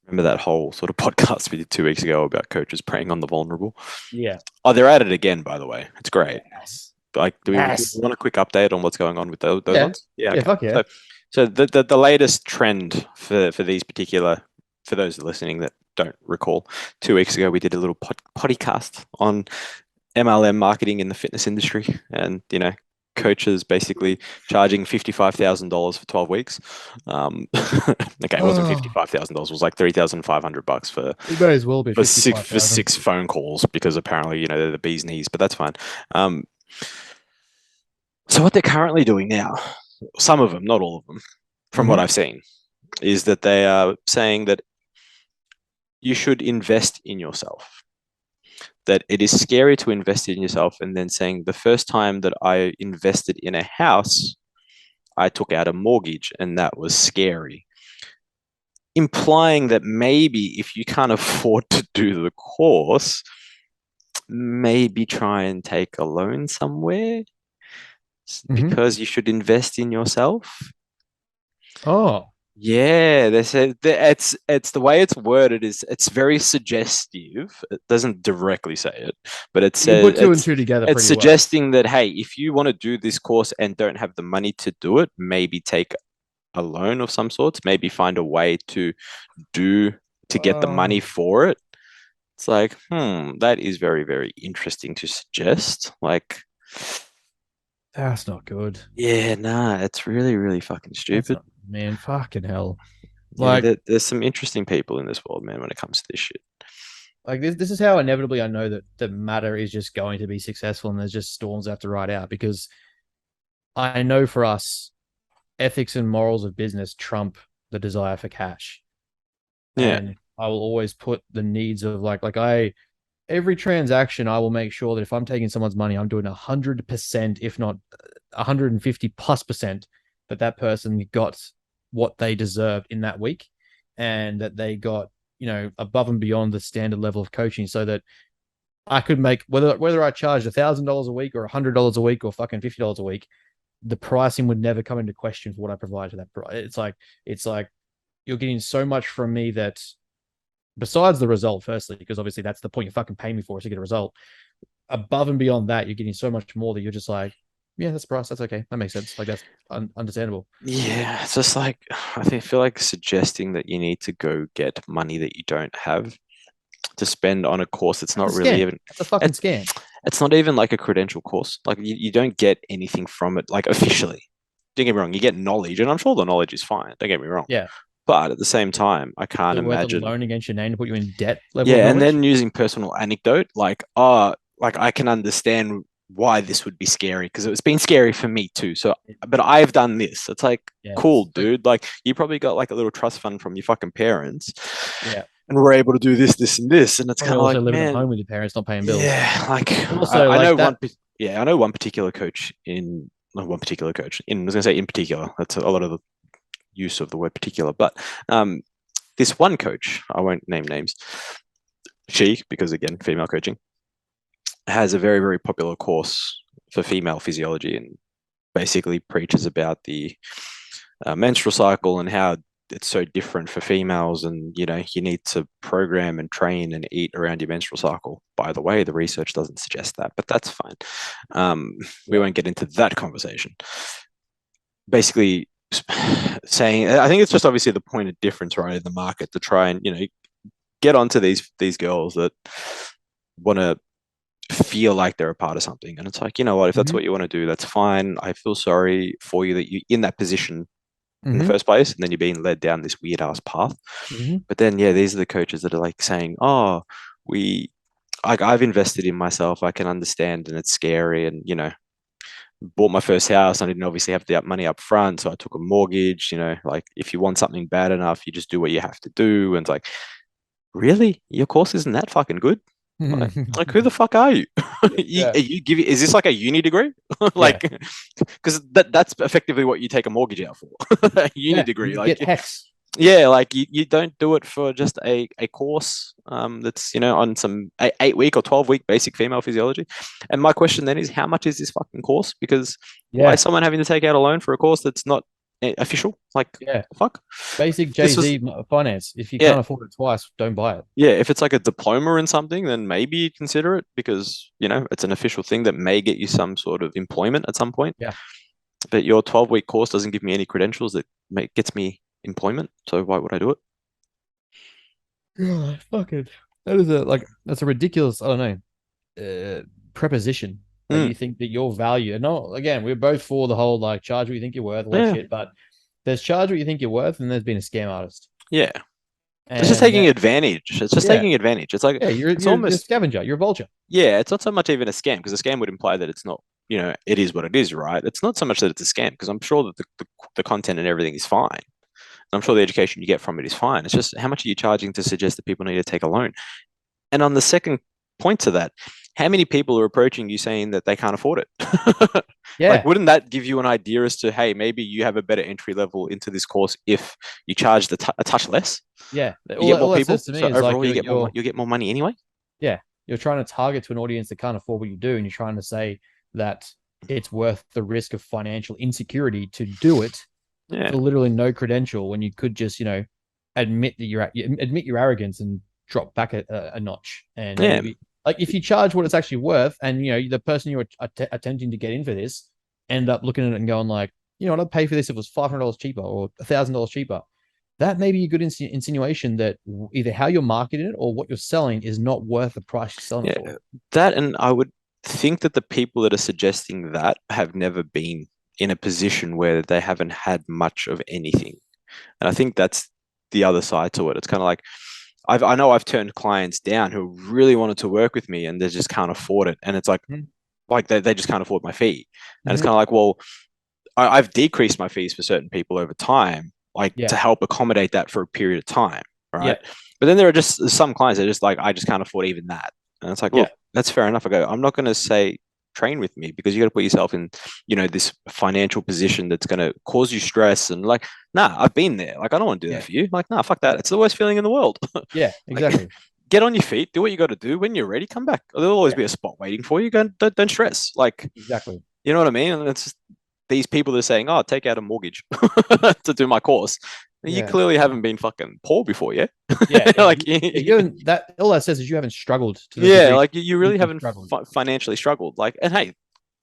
remember that whole sort of podcast we did 2 weeks ago about coaches preying on the vulnerable? yeah, Oh, they're at it again, by the way. It's great. yes, Like, do we yes, want a quick update on what's going on with those yeah, ones? Yeah, yeah, okay. fuck yeah. So the latest trend for these particular, for those listening that don't recall, 2 weeks ago we did a little podcast on MLM marketing in the fitness industry, and coaches basically charging $55,000 for 12 weeks. Okay, it wasn't Oh, $55,000; it was like $3,500 for it may as well be for six 55,000. phone calls because apparently they're the bee's knees, but that's fine. Um, so what they're currently doing now, some of them, not all of them, from what Mm-hmm. I've seen, is that they are saying that you should invest in yourself. That it is scary to invest in yourself, and then saying the first time that I invested in a house, I took out a mortgage, and that was scary. Implying that maybe if you can't afford to do the course, maybe try and take a loan somewhere Mm-hmm. because you should invest in yourself. Oh, Yeah, they said it's the way it's worded is it's very suggestive. It doesn't directly say it, but it you says put two and two together it's pretty well. suggesting that, hey, if you want to do this course and don't have the money to do it, maybe take a loan of some sorts, maybe find a way do to get the money Oh, for it. It's like, that is very, very interesting to suggest. Like, that's not good. yeah, nah, it's really, really fucking That's stupid. not, man, fucking hell. Yeah, Like, there's some interesting people in this world, man, when it comes to this shit. this is how inevitably I know that the matter is just going to be successful and there's just storms I have to ride out because I know for us, ethics and morals of business trump the desire for cash. Yeah. And I will always put the needs of like every transaction, I will make sure that if I'm taking someone's money, I'm doing 100%, if not 150 plus percent, that that person got what they deserved in that week, and that they got, above and beyond the standard level of coaching, so that I could make, whether I charged $1,000 a week or $100 a week or fucking $50 a week, the pricing would never come into question for what I provide to that price. It's like you're getting so much from me that, besides the result, firstly, because obviously that's the point, you're fucking paying me for, is to get a result. Above and beyond that, you're getting so much more that you're just like, yeah, that's the price. That's okay. That makes sense. Like, that's understandable. Yeah, it's just like feel like suggesting that you need to go get money that you don't have to spend on a course that's That's not a really scam. even That's a fucking it's scam. it's not even like a credential course. Like you don't get anything from it like officially. Don't get me wrong, you get knowledge, and I'm sure the knowledge is fine. Don't get me wrong. Yeah. But at the same time, I Is can't it worth a imagine. loan against your name to put you in debt level of Yeah, and knowledge? then using personal anecdote, like I can understand why this would be scary because it's been scary for me too. So, but I've done this. It's like, Yeah. cool, Like, dude. Like you probably got like a little trust fund from your fucking parents, yeah. and we're able to do this, this, and this. And it's Probably kind of like, also living at man, home with your parents, not paying bills. yeah, like But also, I know like that. yeah, I know one particular coach in not one particular coach in I was gonna say in particular. That's a lot of the use of the word particular, but this one coach, I won't name names, she, because again, female coaching, has a very, very popular course for female physiology and basically preaches about the menstrual cycle and how it's so different for females, and you need to program and train and eat around your menstrual cycle. By the way, the research doesn't suggest that, but that's fine. We Yeah. won't get into that conversation. Basically saying, I think it's just obviously the point of difference, right, in the market to try and get onto these girls that want to feel like they're a part of something. And it's like, you know what, if that's Mm-hmm. what you want to do, that's fine. I feel sorry for you that you're in that position in the Mm-hmm. first place, and then you're being led down this weird ass path. Mm-hmm. But then, yeah, these are the coaches that are like saying, oh, we, like, I've invested in myself. I can understand, and it's scary. And, bought my first house. I didn't obviously have the money up front. So I took a mortgage, like if you want something bad enough, you just do what you have to do. And it's like, really? Your course isn't that fucking good? Like who the fuck are you? Yeah. Are you giving? Is this like a uni degree? Yeah. Like, because that's effectively what you take a mortgage out for, a uni Yeah. degree. You Like, get hex. yeah, like you don't do it for just a course that's on some 8 week or 12 week basic female physiology. And my question then is, how much is this fucking course? Because why is Yeah. someone having to take out a loan for a course that's not official? Like, Yeah. fuck. Basic This was Jay-Z finance. If you Yeah, can't afford it twice, don't buy it. yeah, if it's like a diploma in something, then maybe you consider it because, it's an official thing that may get you some sort of employment at some point. Yeah. But your 12-week course doesn't give me any credentials that gets me employment. So why would I do it? God, fucking. That's a ridiculous, I don't know, preposition that Mm, you think that your value. And no, again, we're both for the whole like charge what you think you're worth, all that yeah, shit. But there's charge what you think you're worth, and there's been a scam artist. yeah. It's just And taking that, advantage. It's just yeah, taking advantage. It's like, yeah, you're it's you're a almost, scavenger, you're a vulture. yeah, it's not so much even a scam because a scam would imply that it's not, it is what it is, right? It's not so much that it's a scam because I'm sure that the content and everything is fine. I'm sure the education you get from it is fine. It's just how much are you charging to suggest that people need to take a loan? And on the second point to that, how many people are approaching you saying that they can't afford it? Like, Yeah, wouldn't that give you an idea as to, hey, maybe you have a better entry level into this course if you charge a touch less? yeah. You All, get more all that says people, to me so is like overall you get more. you're You get more money anyway. yeah, you're trying to target to an audience that can't afford what you do, and you're trying to say that it's worth the risk of financial insecurity to do it Yeah, for literally no credential, when you could just, admit that admit your arrogance and drop back a notch, and yeah, maybe, like, if you charge what it's actually worth, and the person you're attempting to get in for this end up looking at it and going like, what, I'd pay for this if it was $500 cheaper or $1,000 cheaper. That may be a good insinuation that either how you're marketing it or what you're selling is not worth the price you're selling it for. yeah. That, and I would think that the people that are suggesting that have never been in a position where they haven't had much of anything. And I think that's the other side to it. It's kind of like I know I've turned clients down who really wanted to work with me and they just can't afford it. And it's like Mm-hmm. they just can't afford my fee. And it's Mm-hmm. kind of like, well, I've decreased my fees for certain people over time, like Yeah. to help accommodate that for a period of time, Yeah. right? But then there are just some clients that are just like, I just can't afford even that. And it's like, Yeah. look, that's fair enough. I go, I'm not going to say train with me because you got to put yourself in, this financial position that's going to cause you stress. And like, nah, I've been there. Like, I don't want to do that Yeah. for you. Like, nah, fuck that. It's the worst feeling in the world. Yeah. Like, Exactly. get on your feet, do what you got to do. When you're ready, come back. There'll always Yeah. be a spot waiting for you. Go, don't stress. Like, Exactly. you know what I mean? And it's just these people that are saying, "Oh, take out a mortgage to do my course." You Yeah. clearly haven't been fucking poor before, yeah? Yeah. Yeah. Like, Yeah, you haven't that all that says is you haven't struggled to the yeah, degree like you really deeply haven't struggled. financially struggled. Like, and hey,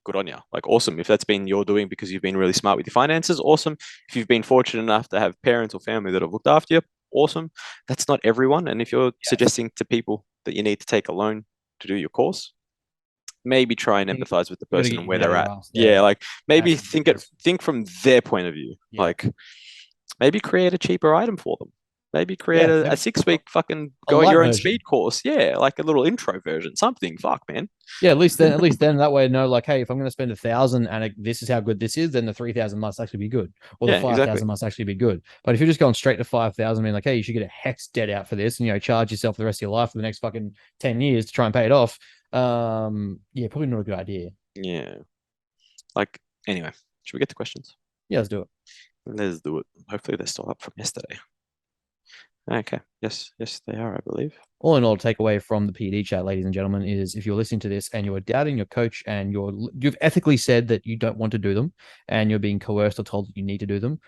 good on you. Like, awesome. If that's been your doing because you've been really smart with your finances, awesome. If you've been fortunate enough to have parents or family that have looked after you, awesome. That's not everyone. And if you're Yes. suggesting to people that you need to take a loan to do your course, maybe try and You, empathize with the you got to person get and your where head out they're of your at. ass Yeah, there like and maybe actually do this. think from their point of view. Yeah. Like maybe create a cheaper item for them. Maybe create Yeah. a Maybe 6 week fucking a go at light your own version. speed course. Yeah, like a little intro version, something. Fuck, man. Yeah, at least then that way I know like, hey, if I'm going to spend 1,000 and this is how good this is, then the 3,000 must actually be good, or the Yeah, exactly. 5,000 must actually be good. But if you're just going straight to 5,000, being like, hey, you should get a hex debt out for this, and charge yourself the rest of your life for the next fucking 10 years to try and pay it off. Yeah, probably not a good idea. Yeah. Like anyway, should we get to questions? Yeah, let's do it. Let's do it. Hopefully they're still up from yesterday. Okay. Yes, they are, I believe. All in all, take away from the PD chat, ladies and gentlemen, is if you're listening to this and you're doubting your coach and you've ethically said that you don't want to do them and you're being coerced or told that you need to do them,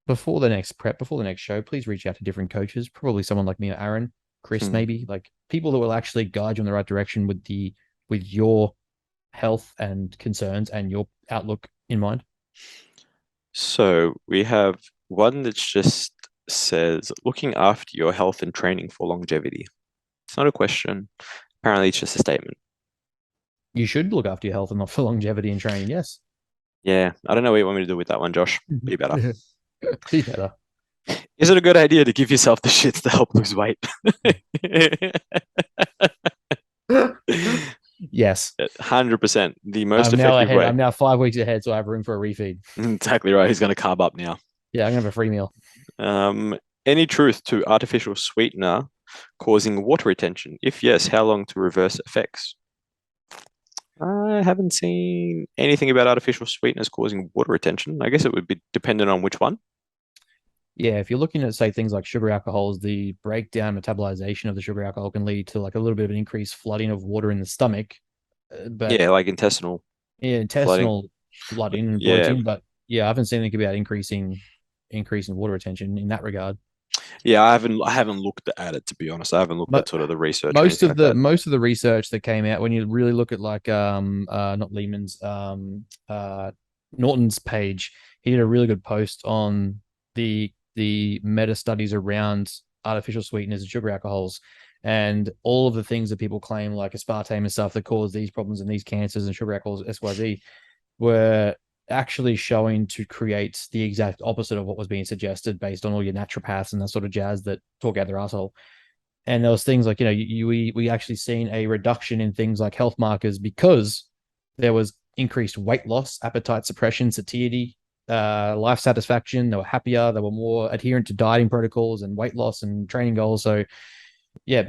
before the next prep, before the next show, please reach out to different coaches, probably someone like me or Aaron, Chris, Hmm. maybe, like people that will actually guide you in the right direction with your health and concerns and your outlook in mind. So we have one that just says looking after your health and training for longevity. It's not a question. Apparently, it's just a statement. You should look after your health and not for longevity and training. Yes. Yeah, I don't know what you want me to do with that one, Josh. Be better. Be better. Is it a good idea to give yourself the shits to help lose weight? Yes. 100%. The most effective way. I'm now 5 weeks ahead, so I have room for a refeed. Exactly right. He's going to carb up now. Yeah, I'm gonna have a free meal. Any truth to artificial sweetener causing water retention? If yes, how long to reverse effects? I haven't seen anything about artificial sweeteners causing water retention. I guess it would be dependent on which one. Yeah, if you're looking at say things like sugar alcohols, the breakdown metabolization of the sugar alcohol can lead to like a little bit of an increased flooding of water in the stomach, but Yeah, like intestinal yeah, flooding. intestinal flooding and Yeah, bloating. But yeah, I haven't seen anything about increasing water retention in that regard. yeah. I haven't looked at it, to be honest. I haven't looked But at sort of the research or anything like that. most of the research that came out when you really look at like not Lehman's Norton's page, he did a really good post on the meta studies around artificial sweeteners and sugar alcohols and all of the things that people claim like aspartame and stuff that cause these problems and these cancers and sugar alcohols XYZ were actually showing to create the exact opposite of what was being suggested based on all your naturopaths and that sort of jazz that talk out their asshole. And there was things like, we actually seen a reduction in things like health markers because there was increased weight loss, appetite suppression, satiety, life satisfaction. They were happier. They were more adherent to dieting protocols and weight loss and training goals. So yeah,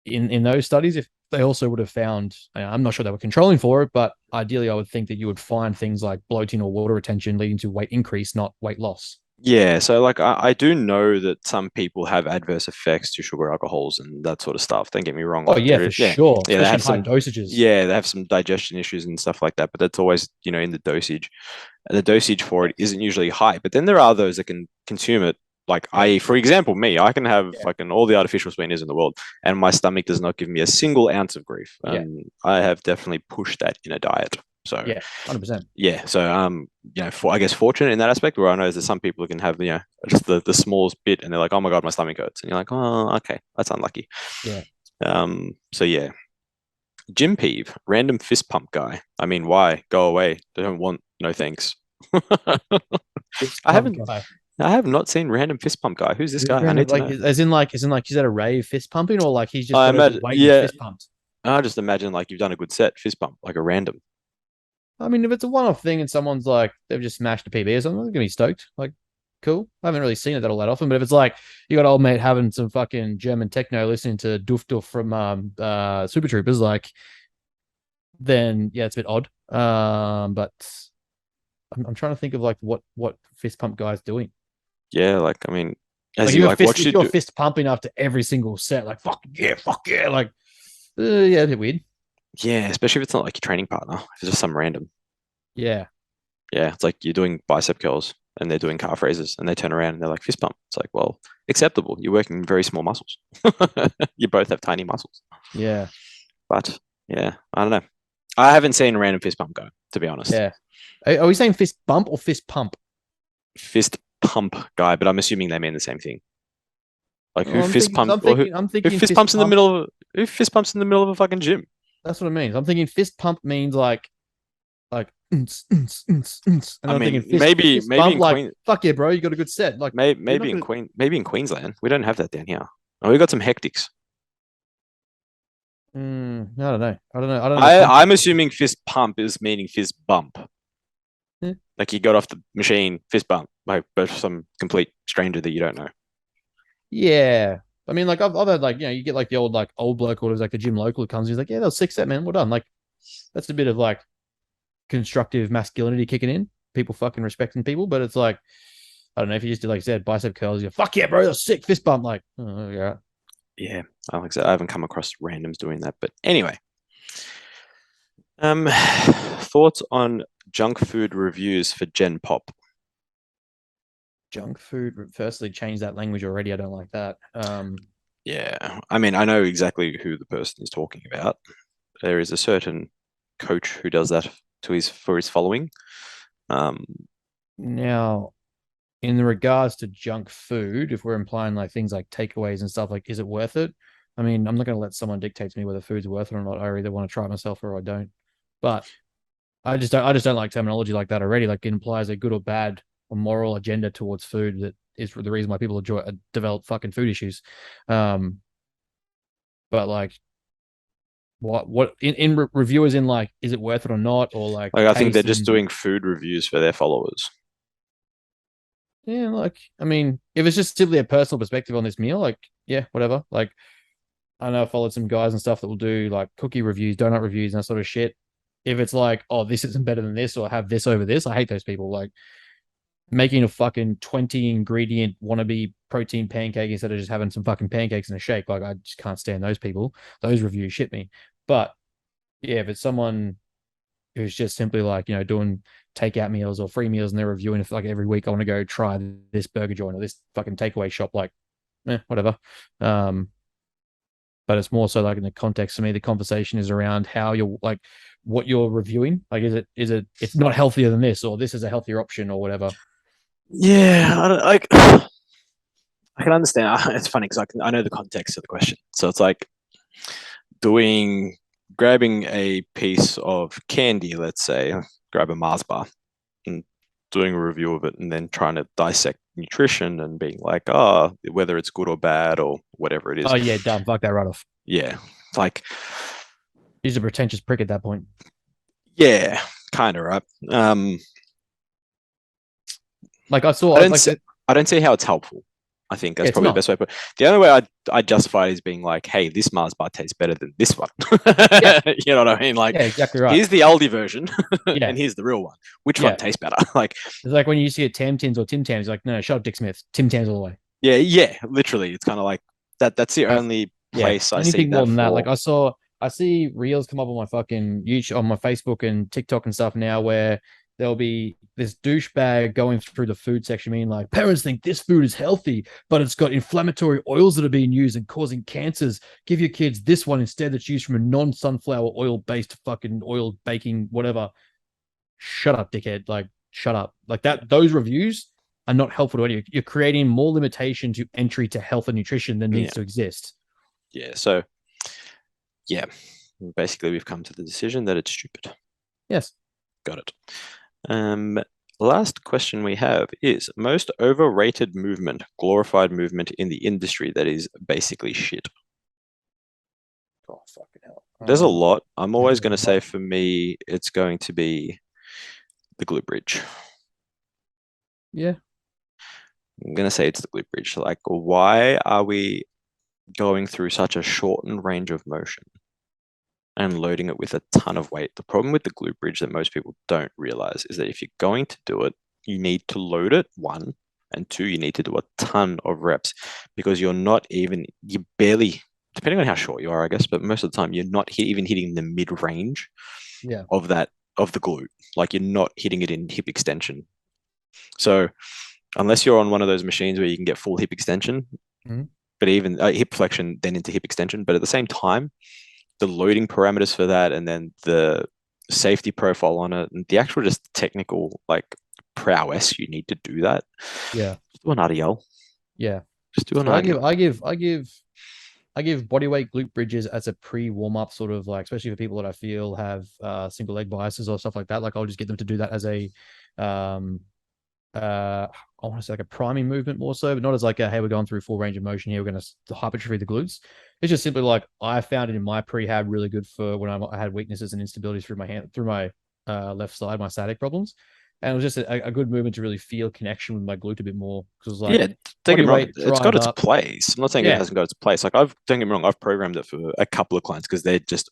in those studies, if they also would have found, I'm not sure they were controlling for it, but ideally I would think that you would find things like bloating or water retention leading to weight increase, not weight loss. Yeah, so like I do know that some people have adverse effects to sugar alcohols and that sort of stuff. Don't get me wrong. Oh Like yeah, there, for yeah, sure, yeah, they especially have in high some, dosages. yeah, they have some digestion issues and stuff like that. But that's always, in the dosage. And the dosage for it Yes. isn't usually high. But then there are those that can consume it. Like Yeah. for example, me, I can have Yeah. fucking all the artificial sweeteners in the world, and my stomach does not give me a single ounce of grief. Yeah. And I have definitely pushed that in a diet. So Yeah. 100%. yeah, so I guess fortunate in that aspect where I know there's some people who can have just the smallest bit and they're like, oh my god, my stomach hurts, and you're like, oh okay, that's unlucky. Yeah. So yeah, gym peeve, random fist pump guy. I mean, why? Go away. They don't want no thanks. Fist I pump haven't. guy. I have not seen random fist pump guy. Who's this Who's guy? I need random? to Like, know. as in like he's at a rave fist pumping, or like he's just I got a imagine. good weight and he's Yeah, fist pumped. I just imagine like you've done a good set fist pump, like a random. I mean, if it's a one-off thing and someone's like they've just smashed a PB or something, I'm gonna be stoked. Like, cool. I haven't really seen it that all that often, but if it's like you got old mate having some fucking German techno listening to Doof Doof from Super Troopers, like, then yeah, it's a bit odd. But I'm trying to think of like what fist pump guy's doing. Yeah, like I mean, Like as you like watched if you you're do. fist pumping after every single set, like fuck yeah, like yeah, a bit weird. Yeah, especially if it's not like your training partner. If it's just some random. Yeah, Yeah, it's like you're doing bicep curls and they're doing calf raises and they turn around and they're like fist pump. It's like, well, acceptable. You're working very small muscles. You both have tiny muscles. yeah, But yeah, I don't know. I haven't seen a random fist pump go, to be honest. yeah. Are we saying fist bump or fist pump? Fist pump guy, but I'm assuming they mean the same thing. Like Well, who fist pump or I'm who thinking fist fist pumps in the pump. middle of who fist pumps in the middle of a fucking gym? That's what it means. I'm thinking fist pump means like and I then I'm mean, thinking maybe fist bump like Queen fuck yeah, bro, you got a good set. Like you're not gonna. Maybe in Queensland. We don't have that down here. Oh, we got some hectics. I don't know. I don't know the I'm context. assuming fist pump is meaning fist bump. Yeah. Like he got off the machine, fist bump, like but some complete stranger that you don't know. Yeah. I mean, like I've had like you get like the old bloke or there's like the gym local who comes. He's like, yeah, that was six set, man. Well done. Like that's a bit of like constructive masculinity kicking in. People fucking respecting people, but it's like I don't know if you just did like I said bicep curls. You go, fuck yeah, bro, that's sick. Fist bump. Like oh yeah. Yeah, like I said, I haven't come across randoms doing that. But anyway, thoughts on junk food reviews for Gen Pop? Junk food. Firstly, change that language already. I don't like that. Yeah, I mean, I know exactly who the person is talking about. There is a certain coach who does that to his for his following. Um, Now in the regards to junk food, if we're implying like things like takeaways and stuff, like is it worth it? I mean, I'm not going to let someone dictate to me whether food's worth it or not. I either want to try it myself or I don't. But I just don't like terminology like that already. Like it implies a good or bad or moral agenda towards food that is the reason why people develop fucking food issues. Um, but like what in reviewers in like is it worth it or not or like like I think they're taste just and doing food reviews for their followers. yeah, like I mean, if it's just simply a personal perspective on this meal, like yeah, whatever. Like I know I followed some guys and stuff that will do like cookie reviews, donut reviews, and that sort of shit. If it's like, oh, this isn't better than this, or have this over this, I hate those people. Like making a fucking 20 ingredient wannabe protein pancake instead of just having some fucking pancakes and a shake. Like I just can't stand those people. Those reviews shit me. But yeah, if it's someone who's just simply like, doing takeout meals or free meals and they're reviewing it like every week, I want to go try this burger joint or this fucking takeaway shop, like, whatever. Um, but it's more so like in the context for me, the conversation is around how you're like what you're reviewing. Like, is it it's not healthier than this, or this is a healthier option, or whatever. Yeah, I don't, like I can understand. It's funny because I know the context of the question. So it's like doing grabbing a piece of candy, let's say, grab a Mars bar and doing a review of it and then trying to dissect nutrition and being like, oh, whether it's good or bad or whatever it is. Oh yeah, dumb. Fuck that right off. Yeah. It's like, He's a pretentious prick at that point. yeah, kind of right. Like I I saw don't like see, I don't see how it's helpful. I think that's it's probably the not. best way to put it. The only way I justify it is being like, hey, this Mars bar tastes better than this one. Yeah, You know what I mean? Like, yeah, exactly right. here's the Aldi version Yeah, and here's the real one. Which one yeah. tastes better? Like, It's like when you see a Tam Tins or Tim Tams, like, no, shut up, Dick Smith. Tim Tams all the way. yeah, yeah, literally. It's kind of like that. That's the Like, only yeah, place I see anything more that than that. Like for. I see reels come up on my fucking YouTube, on my Facebook and TikTok and stuff now where there'll be this douchebag going through the food section, meaning like parents think this food is healthy, but it's got inflammatory oils that are being used and causing cancers. Give your kids this one instead that's used from a non-sunflower oil based fucking oil baking, whatever. Shut up, dickhead. Like, shut up. Like that, those reviews are not helpful to anyone. You're creating more limitation to entry to health and nutrition than needs Yeah, to exist. yeah. So yeah, basically we've come to the decision that it's stupid. Yes. Got it. Um, Last question we have is most overrated movement, glorified movement in the industry that is basically shit. Oh, fucking hell. There's a lot. I'm always There's a going to say lot. for me, it's going to be. The glute bridge. Yeah. I'm gonna say it's the glute bridge. Like, why are we going through such a shortened range of motion and loading it with a ton of weight? The problem with the glute bridge that most people don't realize is that if you're going to do it, you need to load it, one, and two, you need to do a ton of reps because you barely, depending on how short you are, I guess, but most of the time you're not even hitting the mid range Yeah. of of the glute. Like you're not hitting it in hip extension. So unless you're on one of those machines where you can get full hip extension, Mhm. but even hip flexion, then into hip extension. But at the same time, the loading parameters for that, and then the safety profile on it, and the actual just technical like prowess you need to do that. Yeah. Just do an RDL. Yeah. Just do an So I give RDL. I give I give I give bodyweight glute bridges as a pre warm up sort of like, especially for people that I feel have single leg biases or stuff like that. Like I'll just get them to do that as a um I want to say like a priming movement more so, but not as like a hey, we're going through full range of motion here. We're going to hypertrophy the glutes. It's just simply like I found it in my prehab really good for when I had weaknesses and instabilities through my hand through my left side, my static problems, and it was just a good movement to really feel connection with my glute a bit more because it was like Yeah, don't get body me wrong. weight, It's got drive its up. place. I'm not saying it Yeah, hasn't got its place. Like don't get me wrong. I've programmed it for a couple of clients because they're just,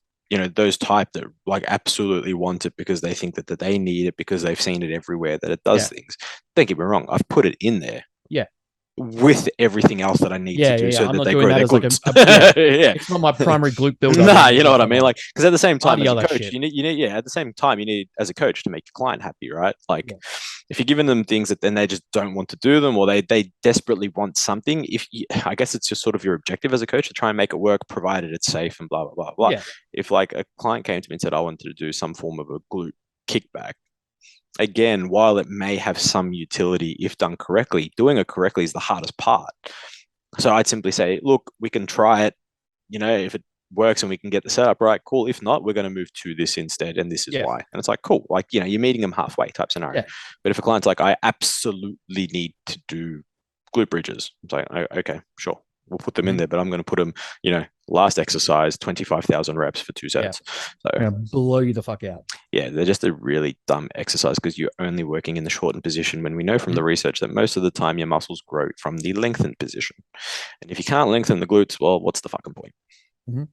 those type that like absolutely want it because they think that they need it because they've seen it everywhere that it does yeah, things. Don't get me wrong. I've put it in there yeah. with everything else that I need to do Yeah. so I'm that not they doing grow that their as like glutes. yeah. Yeah. It's not my primary glute builder that I Nah, need you to know do what I mean? someone. Like, because at the same time, as RDL a that coach, shit. yeah, at the same time, you need, as a coach, to make your client happy, right? Like, Yeah, if you're giving them things that then they just don't want to do them or they desperately want something, I guess it's just sort of your objective as a coach to try and make it work, provided it's safe and blah, blah, blah, blah. yeah, If like a client came to me and said, I wanted to do some form of a glute kickback, again, while it may have some utility if done correctly, doing it correctly is the hardest part. So I'd simply say, look, we can try it. If it works and we can get the setup right, cool. If not, we're going to move to this instead, and this is yeah, why. And it's like, cool. Like, you're meeting them halfway type scenario. yeah, But if a client's like, I absolutely need to do glute bridges, it's like, okay, sure. We'll put them in mhm, there, but I'm going to put them, last exercise, 25,000 reps for two yeah. sets. So, I'm gonna blow you the fuck out. yeah, they're just a really dumb exercise because you're only working in the shortened position when we know from Mhm, the research that most of the time your muscles grow from the lengthened position. And if you can't lengthen the glutes, well, what's the fucking point? mhm.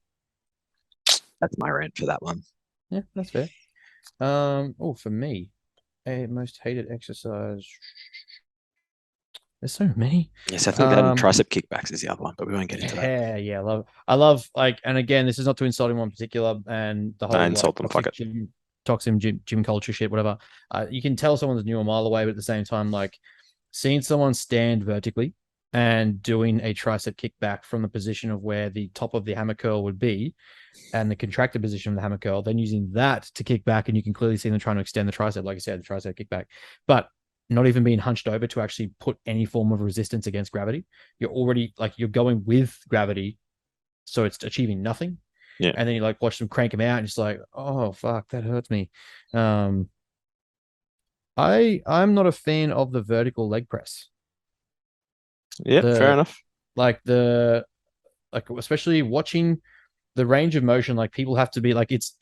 That's my rant for that one. Yeah, that's fair. Oh, for me, most hated exercise. There's so many. Yes, I think that and Um, tricep kickbacks is the other one, but we won't get into that. yeah, I love like, and again, this is not to insult anyone in particular, and the I whole like insult them, fuck it. toxic gym culture shit, whatever. You can tell someone's new a mile away, but at the same time, like seeing someone stand vertically and doing a tricep kickback from the position of where the top of the hammer curl would be and the contracted position of the hammer curl, then using that to kick back, and you can clearly see them trying to extend the tricep, like I said, the tricep kickback, but not even being hunched over to actually put any form of resistance against gravity. You're already like you're going with gravity, so it's achieving nothing. Yeah. And then you like watch them crank them out, and just like, oh fuck, that hurts me. Um, I'm not a fan of the vertical leg press. Yep, fair The enough. like the like especially watching the range of motion, like people have to be like it's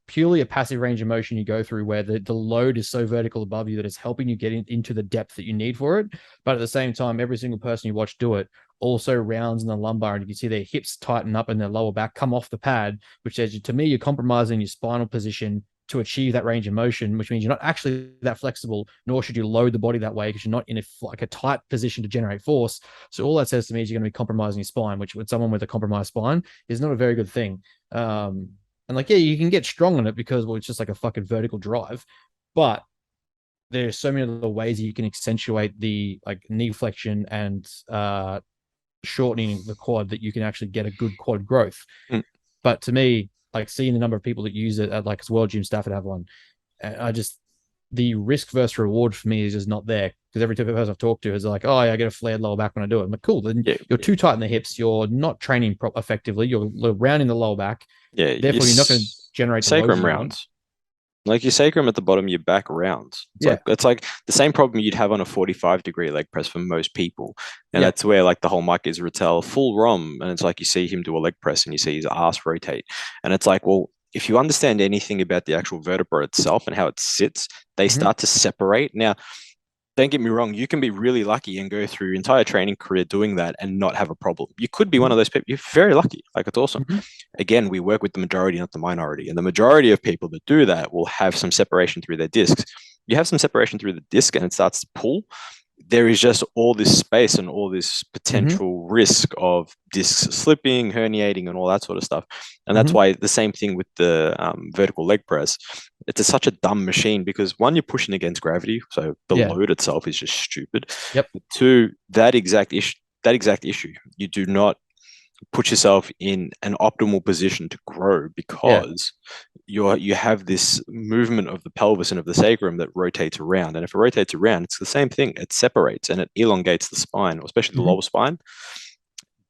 purely a passive range of motion you go through where the load is so vertical above you that it's helping you get into the depth that you need for it. But at the same time, every single person you watch do it also rounds in the lumbar, and you can see their hips tighten up and their lower back come off the pad, which says to me you're compromising your spinal position to achieve that range of motion, which means you're not actually that flexible, nor should you load the body that way because you're not in a tight position to generate force. So all that says to me is you're going to be compromising your spine, which with someone with a compromised spine is not a very good thing. And like, yeah, you can get strong on it because, well, it's just like a fucking vertical drive, but there's so many other ways that you can accentuate the like knee flexion and shortening the quad that you can actually get a good quad growth. Mm. But to me, like seeing the number of people that use it at like as World Gym Stafford have one, I just the risk versus reward for me is just not there because every type of person I've talked to is like, oh, yeah, I get a flared lower back when I do it. I'm like, cool. Then Yeah, you're too tight in the hips. You're not training effectively. You're rounding the lower back. yeah. Your Therefore, you're not going to generate the loads sacrum you want. rounds. Like your sacrum at the bottom, your back rounds. Yeah, It's like the same problem you'd have on a 45-degree leg press for most people. And yeah, that's where like the whole Mike is Rattel full ROM. And it's like you see him do a leg press and you see his ass rotate. And it's like, well, if you understand anything about the actual vertebra itself and how it sits, they Hmm. start to separate. Now, don't get me wrong, you can be really lucky and go through your entire training career doing that and not have a problem. You could be one Hmm. of those people. You're very lucky. Like, it's awesome. Hmm. Again, we work with the majority, not the minority. And the majority of people that do that will have some separation through their discs. You have some separation through the disc and it starts to pull. There is just all this space and all this Hmm. potential risk of discs slipping, herniating, and all that sort of stuff. And that's Hmm. why the same thing with the vertical leg press. Such a dumb machine because one, you're pushing against gravity, so the Yeah. load itself is just stupid. Yep. But two, that exact issue, you do not put yourself in an optimal position to grow Yeah. because you have this movement of the pelvis and of the sacrum that rotates around. And if it rotates around, it's the same thing. It separates and it elongates the spine, especially the Hmm. lower spine.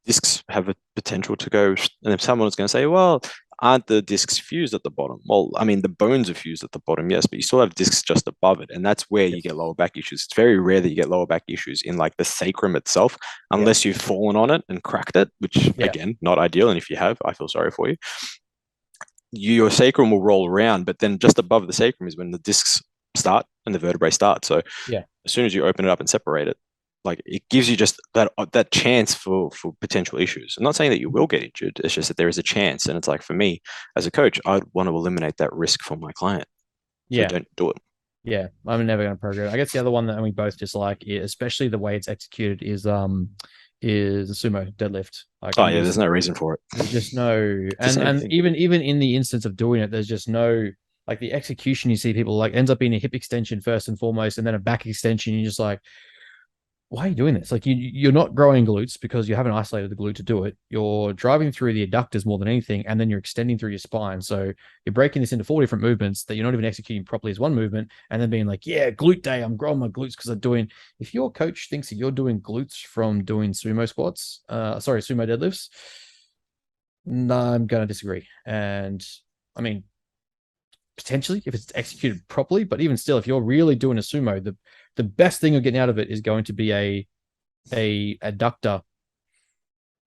Discs have a potential to go, and if someone's going to say, well, aren't the discs fused at the bottom? Well, I mean, the bones are fused at the bottom, yes, but you still have discs just above it. And that's where you get Yes. lower back issues. It's very rare that you get lower back issues in like the sacrum itself, Yeah. unless you've fallen on it and cracked it, which Yeah. again, not ideal. And if you have, I feel sorry for you. Your sacrum will roll around, but then just above the sacrum is when the discs start and the vertebrae start. So Yeah. as soon as you open it up and separate it, like it gives you just that chance for potential issues. I'm not saying that you will get injured. It's just that there is a chance, and it's like for me as a coach, I'd want to eliminate that risk for my client, so Yeah. don't do it. Yeah. I'm never going to program. I guess the other one that we both dislike, especially the way it's executed, is the sumo deadlift. Like Oh I'm yeah, there's just no reason for it. there's just no It's the same and thing. even in the instance of doing it, there's just no like the execution you see people like ends up being a hip extension first and foremost, and then a back extension. You're just like, why are you doing this? Like you're not growing glutes because you haven't isolated the glute to do it. You're driving through the adductors more than anything, and then you're extending through your spine. So you're breaking this into four different movements that you're not even executing properly as one movement, and then being like, yeah, glute day, I'm growing my glutes because I'm doing. If your coach thinks that you're doing glutes from doing sumo squats, sumo deadlifts, no, I'm going to disagree. And I mean, potentially if it's executed properly, but even still, if you're really doing a sumo, the best thing you're getting out of it is going to be a adductor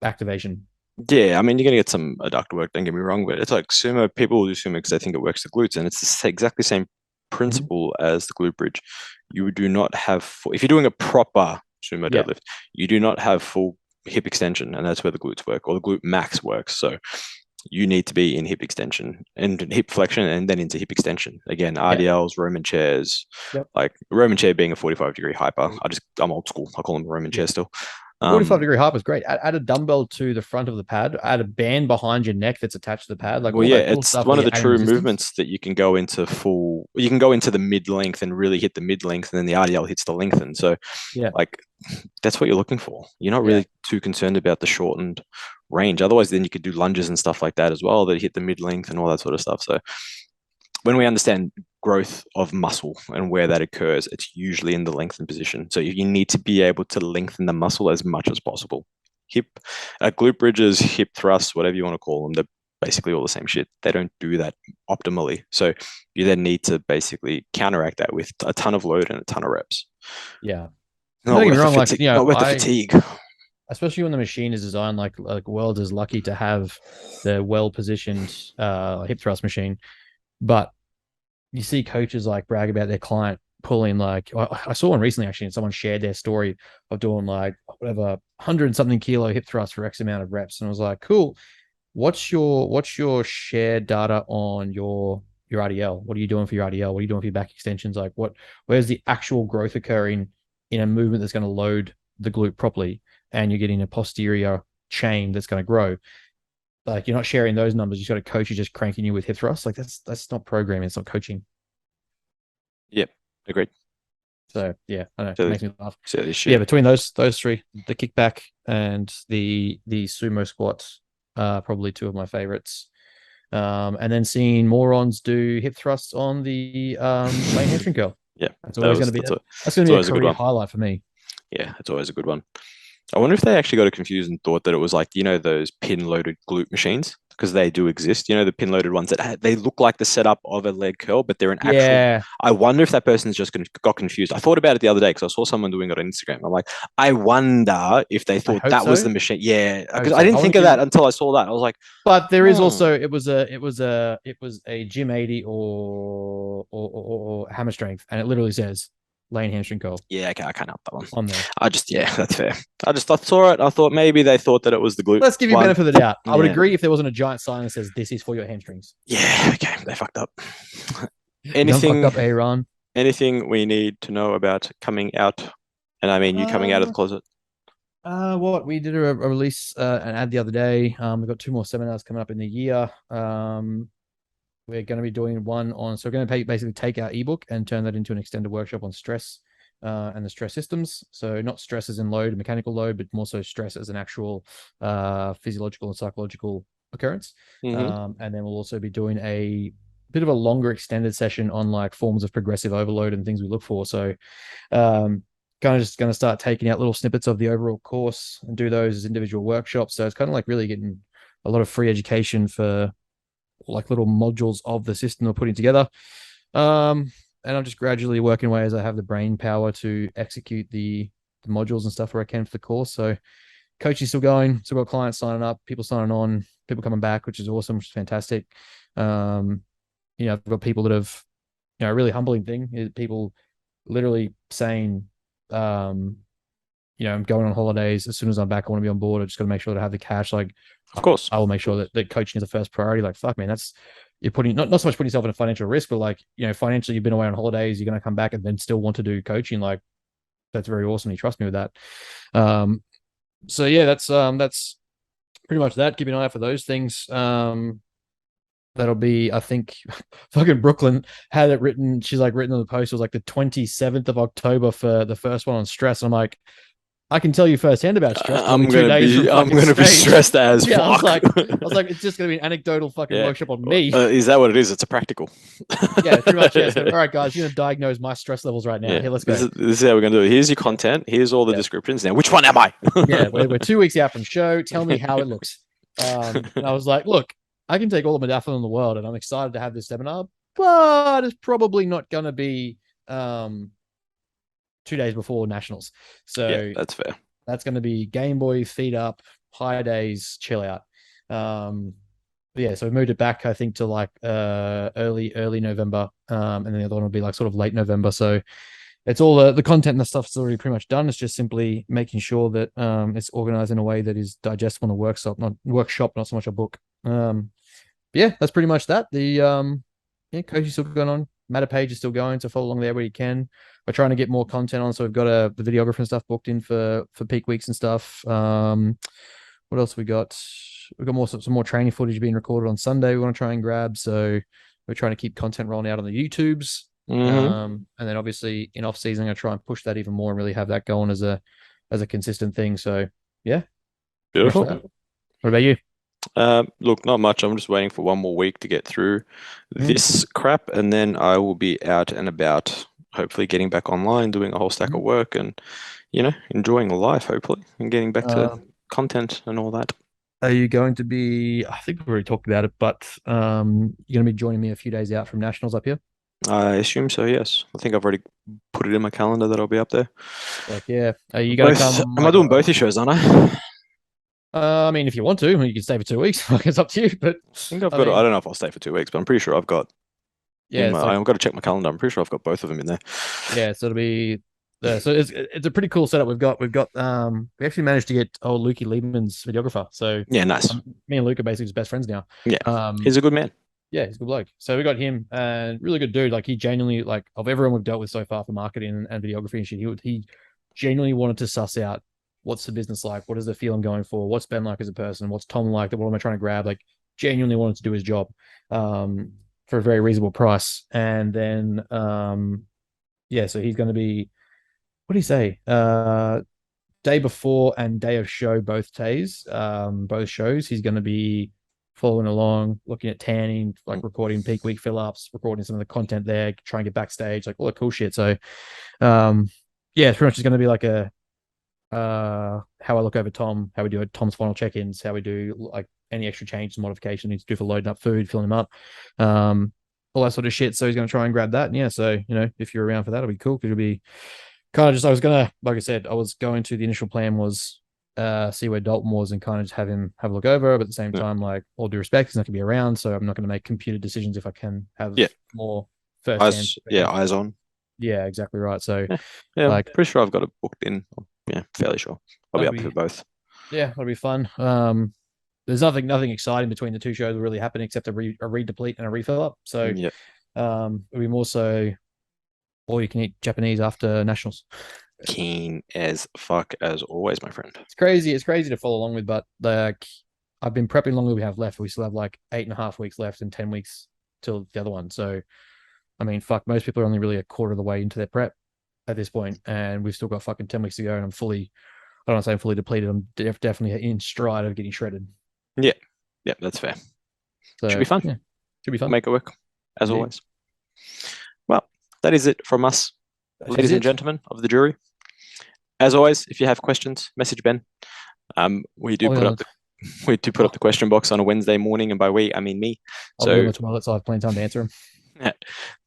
activation. Yeah, I mean, you're gonna get some adductor work. Don't get me wrong, but it's like sumo. People will do sumo because they think it works the glutes, and it's exactly the same Mm-hmm. principle as the glute bridge. You do not have if you're doing a proper sumo Yeah, deadlift, you do not have full hip extension, and that's where the glutes work, or the glute max works. So you need to be in hip extension and hip flexion, and then into hip extension. Again, yeah, RDLs, Roman chairs, yep, like Roman chair being a 45-degree hyper. I'm old school. I call them a Roman yeah. chair still. 45 Um, degree hyper is great. Add a dumbbell to the front of the pad, add a band behind your neck that's attached to the pad, like Well, all yeah, that little it's stuff where one of you're the adding true resistance. movements that you can go into full. You can go into the mid length and really hit the mid length, and then the RDL hits the lengthen. So, Yeah, like, that's what you're looking for. You're not yeah, really too concerned about the shortened range. Otherwise, then you could do lunges and stuff like that as well that hit the mid length and all that sort of stuff. So, when we understand growth of muscle and where that occurs, it's usually in the lengthened position. So, you need to be able to lengthen the muscle as much as possible. Hip, glute bridges, hip thrusts, whatever you want to call them, they're basically all the same shit. They don't do that optimally. So you then need to basically counteract that with a ton of load and a ton of reps. yeah. And Not don't get me worth the wrong, like fatigue. Not worth the fatigue. especially when the machine is designed like World is lucky to have the well positioned hip thrust machine, but you see coaches like brag about their client pulling like I saw one recently actually, and someone shared their story of doing like whatever 100 something kilo hip thrust for X amount of reps, and I was like, cool. What's your shared data on your RDL? What are you doing for your RDL? What are you doing for your back extensions? Like where's the actual growth occurring in a movement that's going to load the glute properly, and you're getting a posterior chain that's going to grow? Like you're not sharing those numbers. You've got a coach who's just cranking you with hip thrust. Like that's not programming. It's not coaching. Yep, agreed. So yeah, I know it So, makes me laugh. so this But yeah, shit. between those three, the kickback and the sumo squats are probably two of my favorites. And then seeing morons do hip thrusts on the main hamstring curl. Yeah, That's always going to be that's that's going it's to be a always a good career one. highlight for me. Yeah, it's always a good one. I wonder if they actually got it confused and thought that it was like, those pin loaded glute machines. because they do exist. You know, the pin loaded ones that they look like the setup of a leg curl, but they're an actual. Yeah, I wonder if that person's just got confused. I thought about it the other day because I saw someone doing it on Instagram. I'm like, I wonder if they I thought hope that was so. the machine. Yeah, I hope because I so. I didn't want think to of that give, until I saw that. I was like, but there is hmm, also it was a gym 80 or hammer strength, and it literally says lane hamstring curl yeah, okay, I can't help that one. on there. I just, yeah, that's fair. I saw it. I thought maybe they thought that it was the glute Let's give you one. benefit of the doubt. I would Yeah, agree if there wasn't a giant sign that says this is for your hamstrings. yeah, okay, they fucked up. You done fucked Anything, up, Aaron. anything we need to know about coming out? And I mean, you coming out of the Um, closet. what we did a release an ad the other day. We've got two more seminars coming up in the year. We're going to be doing one on, so we're going to basically take our ebook and turn that into an extended workshop on stress and the stress systems. So not stress as in load, mechanical load, but more so stress as an actual physiological and psychological occurrence. Mm-hmm. And then we'll also be doing a bit of a longer extended session on like forms of progressive overload and things we look for. So um, kind of just going to start taking out little snippets of the overall course and do those as individual workshops. So it's kind of like really getting a lot of free education for like little modules of the system we're putting together. And I'm just gradually working away as I have the brain power to execute the modules and stuff where I can for the course. So coaching still going, still got clients signing up, people signing on, people coming back, which is awesome, which is fantastic. Um, I've got people that have, a really humbling thing is people literally saying, um, I'm going on holidays. As soon as I'm back, I want to be on board. I just got to make sure that I have the cash. Like, Of course. I will make sure that coaching is the first priority. Like, fuck, man, that's you're putting not so much putting yourself in a financial risk, but like, financially, you've been away on holidays, you're going to come back and then still want to do coaching. Like, that's very awesome. You trust me with that. Um, so yeah, that's pretty much that. Keep an eye out for those things. That'll be, I think, fucking Brooklyn had it written. She's like written on the post. It was like the 27th of October for the first one on stress. And I'm like, I can tell you firsthand about stress because only 2 days from I'm fucking gonna be stage. stressed as Yeah, fuck. I was like, it's just gonna be an anecdotal fucking Yeah. workshop on me. Is that what it is? It's a practical. Yeah, pretty much. Yeah. So, all right, guys, you're gonna diagnose my stress levels right now. Yeah. Here, let's This go. is this is how we're gonna do it. Here's your Yeah, content. Here's all the yeah, descriptions. Now, which one am I? yeah. We're 2 weeks out from show. Tell me how it looks. And I was like, look, I can take all the modafinil in the world, and I'm excited to have this seminar, but it's probably not gonna be 2 days before nationals. Yeah, So that's fair. that's going to be Game Boy, feed up, high days, chill out. Yeah, so we moved it back, I think, to like early November, and then the other one will be like sort of late November. So it's all the content and the stuff's already pretty much done. It's just simply making sure that it's organized in a way that is digestible in a workshop, not so much a book. Yeah, that's pretty much that. The yeah, coaching still going on. Matter page is still going, so follow along there where you can. We're trying to get more content on, so we've got the videographer and stuff booked in for peak weeks and stuff. What else we got? We've got some more training footage being recorded on Sunday. We want to try and grab, so we're trying to keep content rolling out on the YouTubes. Mm-hmm. And then obviously in off season, I'm gonna try and push that even more and really have that going as a consistent thing. So yeah, pretty much Beautiful. that. What about you? Look, not much. I'm just waiting for one more week to get through Mm-hmm. this crap, and then I will be out and about, hopefully getting back online, doing a whole stack of work, and enjoying life, hopefully, and getting back to Uh, content and all that. Are you going to be? I think we've already talked about it, but you're going to be joining me a few days out from nationals up here. I assume so, yes. I think I've already put it in my calendar that I'll be up there. Like, yeah, are you going to Both, come? am I Like, doing both your shows, aren't I? I mean, if you want to, you can stay for 2 weeks. Like, it's up to you. But I think I've I got. I mean, don't know if I'll stay for 2 weeks, but I'm pretty sure I've got yeah, in it's my. like, I've got to check my calendar. I'm pretty sure I've got both of them in there. yeah, so it'll be. So it's a pretty cool setup. We've got we actually managed to get old Lukey Liebman's videographer. So Yeah, nice. me and Luke are basically just best friends now. Yeah, Um, he's a good man. yeah, he's a good bloke. So we got him and really good dude. Like he genuinely, like of everyone we've dealt with so far for marketing and videography and shit, he genuinely wanted to suss out what's the business like, what is the feel I'm going for, what's Ben like as a person, what's Tom like, what am I trying to grab? Like genuinely wanted to do his job for a very reasonable price. And then yeah, so he's going to be what do you say? Day before and day of show both days, both shows. He's going to be following along, looking at tanning, like recording peak week fill ups, recording some of the content there, trying to get backstage, like all the cool shit. So, um, yeah, it's pretty much just going to be like a how I look over Tom, how we do it, Tom's final check ins, how we do like any extra changes, modification needs to do for loading up food, filling them up, all that sort of shit. So he's going to try and grab that. And yeah, so if you're around for that, it'll be cool because it'll be kind of just. I was gonna, like I said, I was going to. The initial plan was see where Dalton was and kind of just have him have a look over. But at the same Yeah. time, like all due respect, he's not gonna be around, so I'm not gonna make computer decisions if I can have Yeah. more first hand. Eyes on. Yeah, exactly right. So Yeah. Yeah, I'm like pretty sure I've got it booked in. Yeah, fairly sure. I'll be that'll up for be both. yeah, that'll be fun. There's nothing exciting between the two shows will really happen except a read deplete and a refill up. So Yeah. it'll be more so all you can eat Japanese after nationals. Keen as fuck as always, my friend. It's crazy. It's crazy to follow along with, but like I've been prepping longer than we have left. We still have like 8.5 weeks left and 10 weeks till the other one. So I mean, fuck, most people are only really a quarter of the way into their prep at this point, and we've still got fucking 10 weeks to go. And I'm fully, I don't want to say I'm fully depleted. I'm definitely in stride of getting shredded. Yeah. Yeah, that's fair. So Should be fun. yeah, should be We'll fun. make it work, as Indeed. always. Well, that is it from us, That ladies is and it. gentlemen of the jury. As always, if you have questions, message Ben. We do I'll be put on up the question box on a Wednesday morning, and by we I mean me. I'll be on So the toilet, so I have plenty of time to answer them.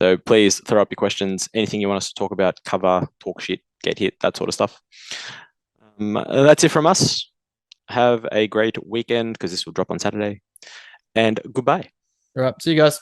so please throw up your questions. Anything you want us to talk about, cover, talk shit, get hit, that sort of stuff. That's it from us. Have a great weekend because this will drop on Saturday. And goodbye. All right, see you guys.